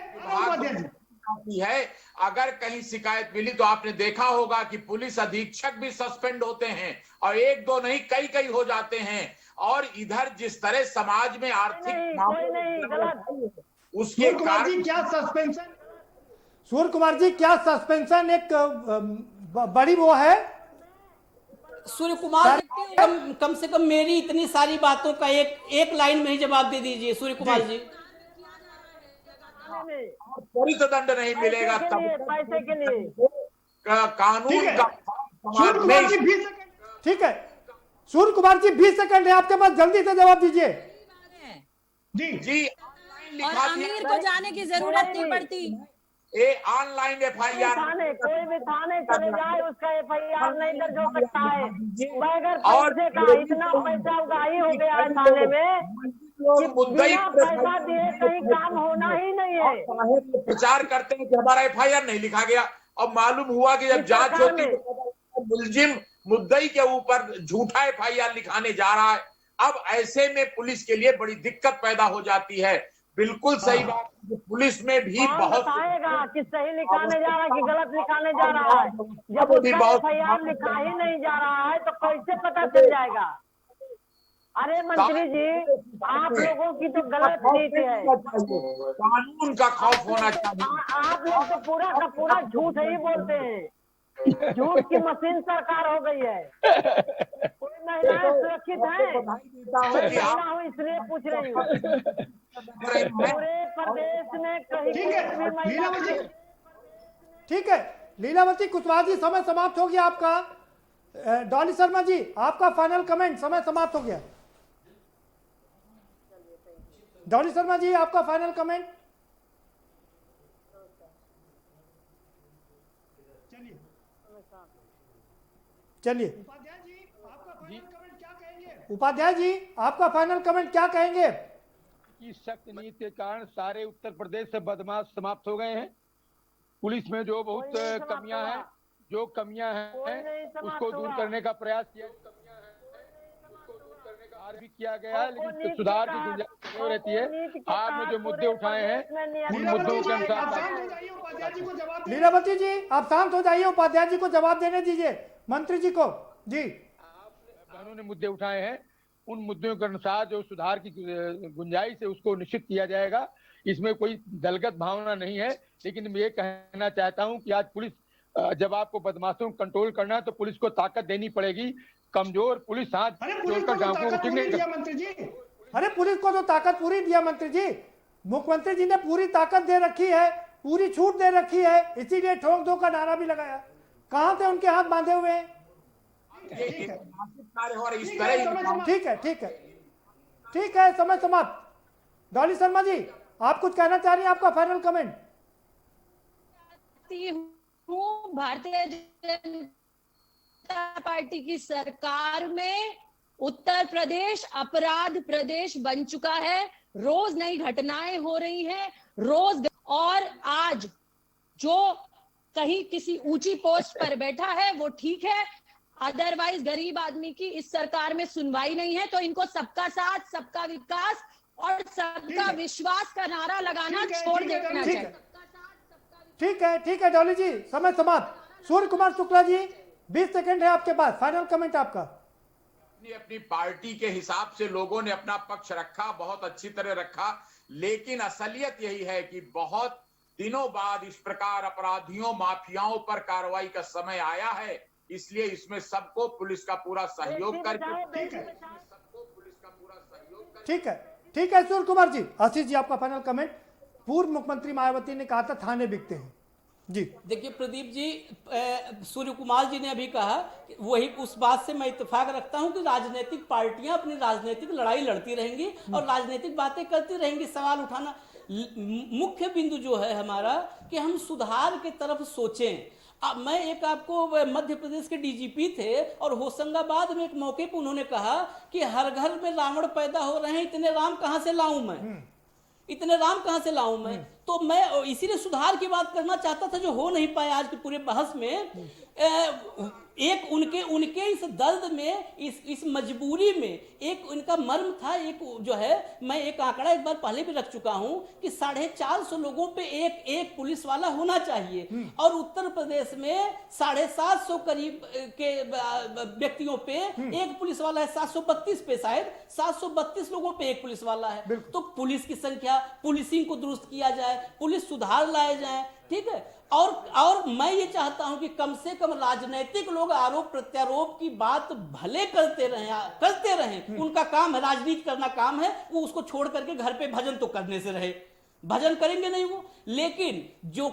है अगर कहीं शिकायत मिली तो आपने देखा होगा कि पुलिस अधीक्षक भी सस्पेंड होते हैं, और एक दो नहीं कई कई हो जाते हैं। और इधर जिस तरह समाज में आर्थिक उसके कारण क्या सस्पेंशन, सूर्य कुमार जी क्या सस्पेंशन एक बड़ी वो है? सूर्य कुमार कम से कम मेरी इतनी सारी बातों का एक लाइन में ही जवाब दे दीजिए सूर्य कुमार जी। त्वरित दंड नहीं मिलेगा तब पैसे के लिए कानून का ठीक है। सूर्य कुमार जी 20 सेकंड है आपके पास, जल्दी से जवाब दीजिए। जी और अमीर को जाने की जरूरत नहीं पड़ती। ऑनलाइन FIR, कोई भी थाने चले जाए उसका FIR नहीं दर्ज हो सकता है बगैर पैसे का। इतना पैसा उगाही हो गया है थाने में, बिना पैसा दिए कहीं काम होना ही नहीं है। प्रचार करते हैं कि हमारा FIR नहीं लिखा गया, अब मालूम हुआ कि जब जांच होती तो मुलजिम मुद्दई के ऊपर झूठा FIR लिखाने जा रहा है। अब ऐसे में पुलिस के लिए बड़ी दिक्कत पैदा हो जाती है। बिल्कुल सही बात, पुलिस में भी बहुत बताएगा कि सही लिखाने जा रहा है कि गलत लिखाने जा रहा है। जब FIR लिखा ही नहीं जा रहा है तो कैसे पता चल जाएगा? अरे मंत्री जी, आप लोगों की तो गलत नीति है, कानून का खौफ होना चाहिए। आप लोग तो पूरा का पूरा झूठ ही बोलते हैं। झूठ की मशीन सरकार हो गई है। कोई महिलाएं सुरक्षित है? महिला हूँ इसलिए पूछ रही हूँ। पूरे प्रदेश में कहीं भी महिला। ठीक है लीलावती कुशवाहा जी, समय समाप्त हो गया आपका। डॉली शर्मा जी आपका फाइनल कमेंट, समय समाप्त हो गया। डॉली शर्मा जी आपका फाइनल कमेंट। चलिए उपाध्याय जी आपका फाइनल कमेंट क्या कहेंगे? की सख्त नीति के कारण सारे उत्तर प्रदेश से बदमाश समाप्त हो गए हैं। पुलिस में जो बहुत कमियां हैं, उसको दूर करने का प्रयास किया, भी किया गया है, लेकिन सुधार की गुंजाइश रहती है। आपने जो मुद्दे उठाए हैं उन मुद्दों के अनुसार। लीलावती जी आप शांत हो जाइए, उपाध्याय जी को जवाब देने दीजिए, मंत्री जी को। जी बहनों ने मुद्दे उठाए हैं, उन मुद्दों के अनुसार जो सुधार की गुंजाइश है उसको निश्चित किया जाएगा। इसमें कोई दलगत भावना नहीं है, लेकिन मैं ये कहना चाहता हूं कि आज पुलिस, जब आपको बदमाशों को कंट्रोल करना है तो पुलिस को ताकत देनी पड़ेगी। कमजोर पुलिस हाथ जोड़कर गांव को दिया मंत्री जी। अरे पुलिस को तो ताकत पूरी दिया मंत्री जी, मुख्यमंत्री जी ने पूरी ताकत दे रखी है, पूरी छूट दे रखी है, इसीलिए ठोक दो का नारा भी लगाया। कहां से उनके हाथ बांधे हुए हैं? ठीक है समय समाप्त। डॉली शर्मा जी आप कुछ कहना चाह रही हैं, आपका final comment. Bharatiya Janata party की सरकार में उत्तर प्रदेश अपराध प्रदेश बन चुका है। रोज नई घटनाएं हो रही हैं, रोज। और आज जो कहीं किसी ऊंची पोस्ट पर बैठा है वो ठीक है, अदरवाइज गरीब आदमी की इस सरकार में सुनवाई नहीं है। तो इनको सबका साथ, सबका विकास और सबका विश्वास का नारा लगाना छोड़ देना चाहिए। ठीक है डॉली जी समय समाप्त। सूर्य कुमार शुक्ला जी 20 सेकंड है आपके पास, फाइनल कमेंट आपका। अपनी अपनी पार्टी के हिसाब से लोगों ने अपना पक्ष रखा, बहुत अच्छी तरह रखा, लेकिन असलियत यही है कि बहुत दिनों बाद इस प्रकार अपराधियों माफियाओं पर कार्रवाई का समय आया है। इसलिए इसमें सबको पुलिस का पूरा सहयोग करके ठीक है सूर्य कुमार जी। आशीष जी, आपका फाइनल कमेंट। पूर्व मुख्यमंत्री मायावती ने कहा था थाने बिकते हैं जी। देखिए प्रदीप जी, सूर्य कुमार जी ने अभी कहा, वही उस बात से मैं इत्तेफाक रखता हूं कि राजनीतिक पार्टियां अपनी राजनीतिक लड़ाई लड़ती रहेंगी और राजनीतिक बातें करती रहेंगी। सवाल उठाना मुख्य बिंदु जो है हमारा कि हम सुधार की तरफ सोचें। अब मैं एक आपको, मध्य प्रदेश के डीजीपी थे और होशंगाबाद में एक मौके पर उन्होंने कहा कि हर घर में रावण पैदा हो रहे हैं, इतने राम कहां से लाऊं मैं, इतने राम कहां से लाऊं मैं। तो मैं इसीलिए सुधार की बात करना चाहता था, जो हो नहीं पाया आज के पूरे बहस में। एक उनके इस दर्द में, इस मजबूरी में एक उनका मर्म था। एक जो है, मैं एक आंकड़ा एक बार पहले भी रख चुका हूं कि 450 लोगों पे एक पुलिस वाला होना चाहिए, और उत्तर प्रदेश में 750 करीब के व्यक्तियों पे एक पुलिस वाला है। 732 पे शायद 732 लोगों पे एक पुलिस वाला है। तो पुलिस की संख्या, पुलिसिंग को दुरुस्त किया जाए, पुलिस सुधार लाए जाए, ठीक है। और मैं ये चाहता हूं कि कम से कम राजनीतिक लोग आरोप प्रत्यारोप की बात भले करते रहें, उनका काम है, राजनीति करना काम है, वो उसको छोड़ करके घर पे भजन तो करने से रहे। भजन करेंगे नहीं वो, लेकिन जो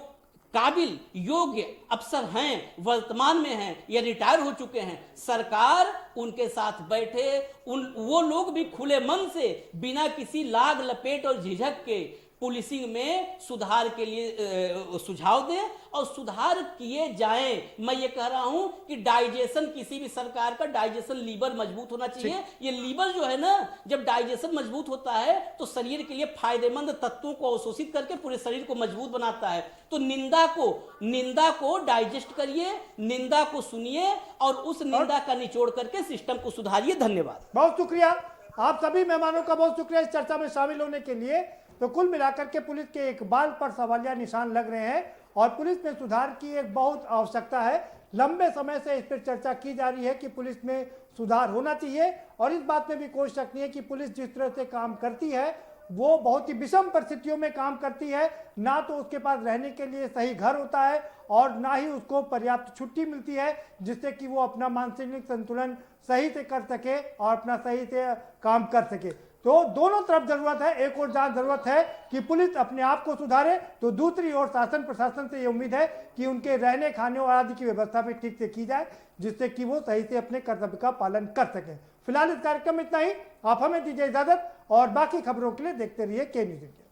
काबिल योग्य अफसर हैं, वर्तमान में हैं या रिटायर हो चुके हैं, सरकार उनके साथ बैठे, वो लोग भी खुले मन से बिना किसी लाग लपेट और झिझक के पुलिसिंग में सुधार के लिए सुझाव दें और सुधार किए जाएं। मैं ये कह रहा हूं कि डाइजेशन, किसी भी सरकार का डाइजेशन लीवर मजबूत होना चाहिए। ये लीवर जो है ना, जब डाइजेशन मजबूत होता है तो शरीर के लिए फायदेमंद तत्वों को अवशोषित करके पूरे शरीर को मजबूत बनाता है। तो निंदा को डाइजेस्ट करिए, निंदा को सुनिए और उस निंदा का निचोड़ करके सिस्टम को सुधारिए। धन्यवाद। बहुत शुक्रिया आप सभी मेहमानों का, बहुत शुक्रिया इस चर्चा में शामिल होने के लिए। तो कुल मिलाकर के पुलिस के इकबाल पर सवालिया निशान लग रहे हैं और पुलिस में सुधार की एक बहुत आवश्यकता है। लंबे समय से इस पर चर्चा की जा रही है कि पुलिस में सुधार होना चाहिए, और इस बात में भी कोई शक नहीं है कि पुलिस जिस तरह से काम करती है वो बहुत ही विषम परिस्थितियों में काम करती है। ना तो उसके पास रहने के लिए सही घर होता है और ना ही उसको पर्याप्त छुट्टी मिलती है जिससे कि वो अपना मानसिक संतुलन सही से कर सके और अपना सही से काम कर सके। तो दोनों तरफ जरूरत है। एक और जहां जरूरत है कि पुलिस अपने आप को सुधारे, तो दूसरी ओर शासन प्रशासन से ये उम्मीद है कि उनके रहने खाने और आदि की व्यवस्था भी ठीक से की जाए जिससे कि वो सही से अपने कर्तव्य का पालन कर सकें। फिलहाल इस कार्यक्रम में इतना ही। आप हमें दीजिए इजाजत और बाकी खबरों के लिए देखते रहिए के न्यूज़ इंडिया।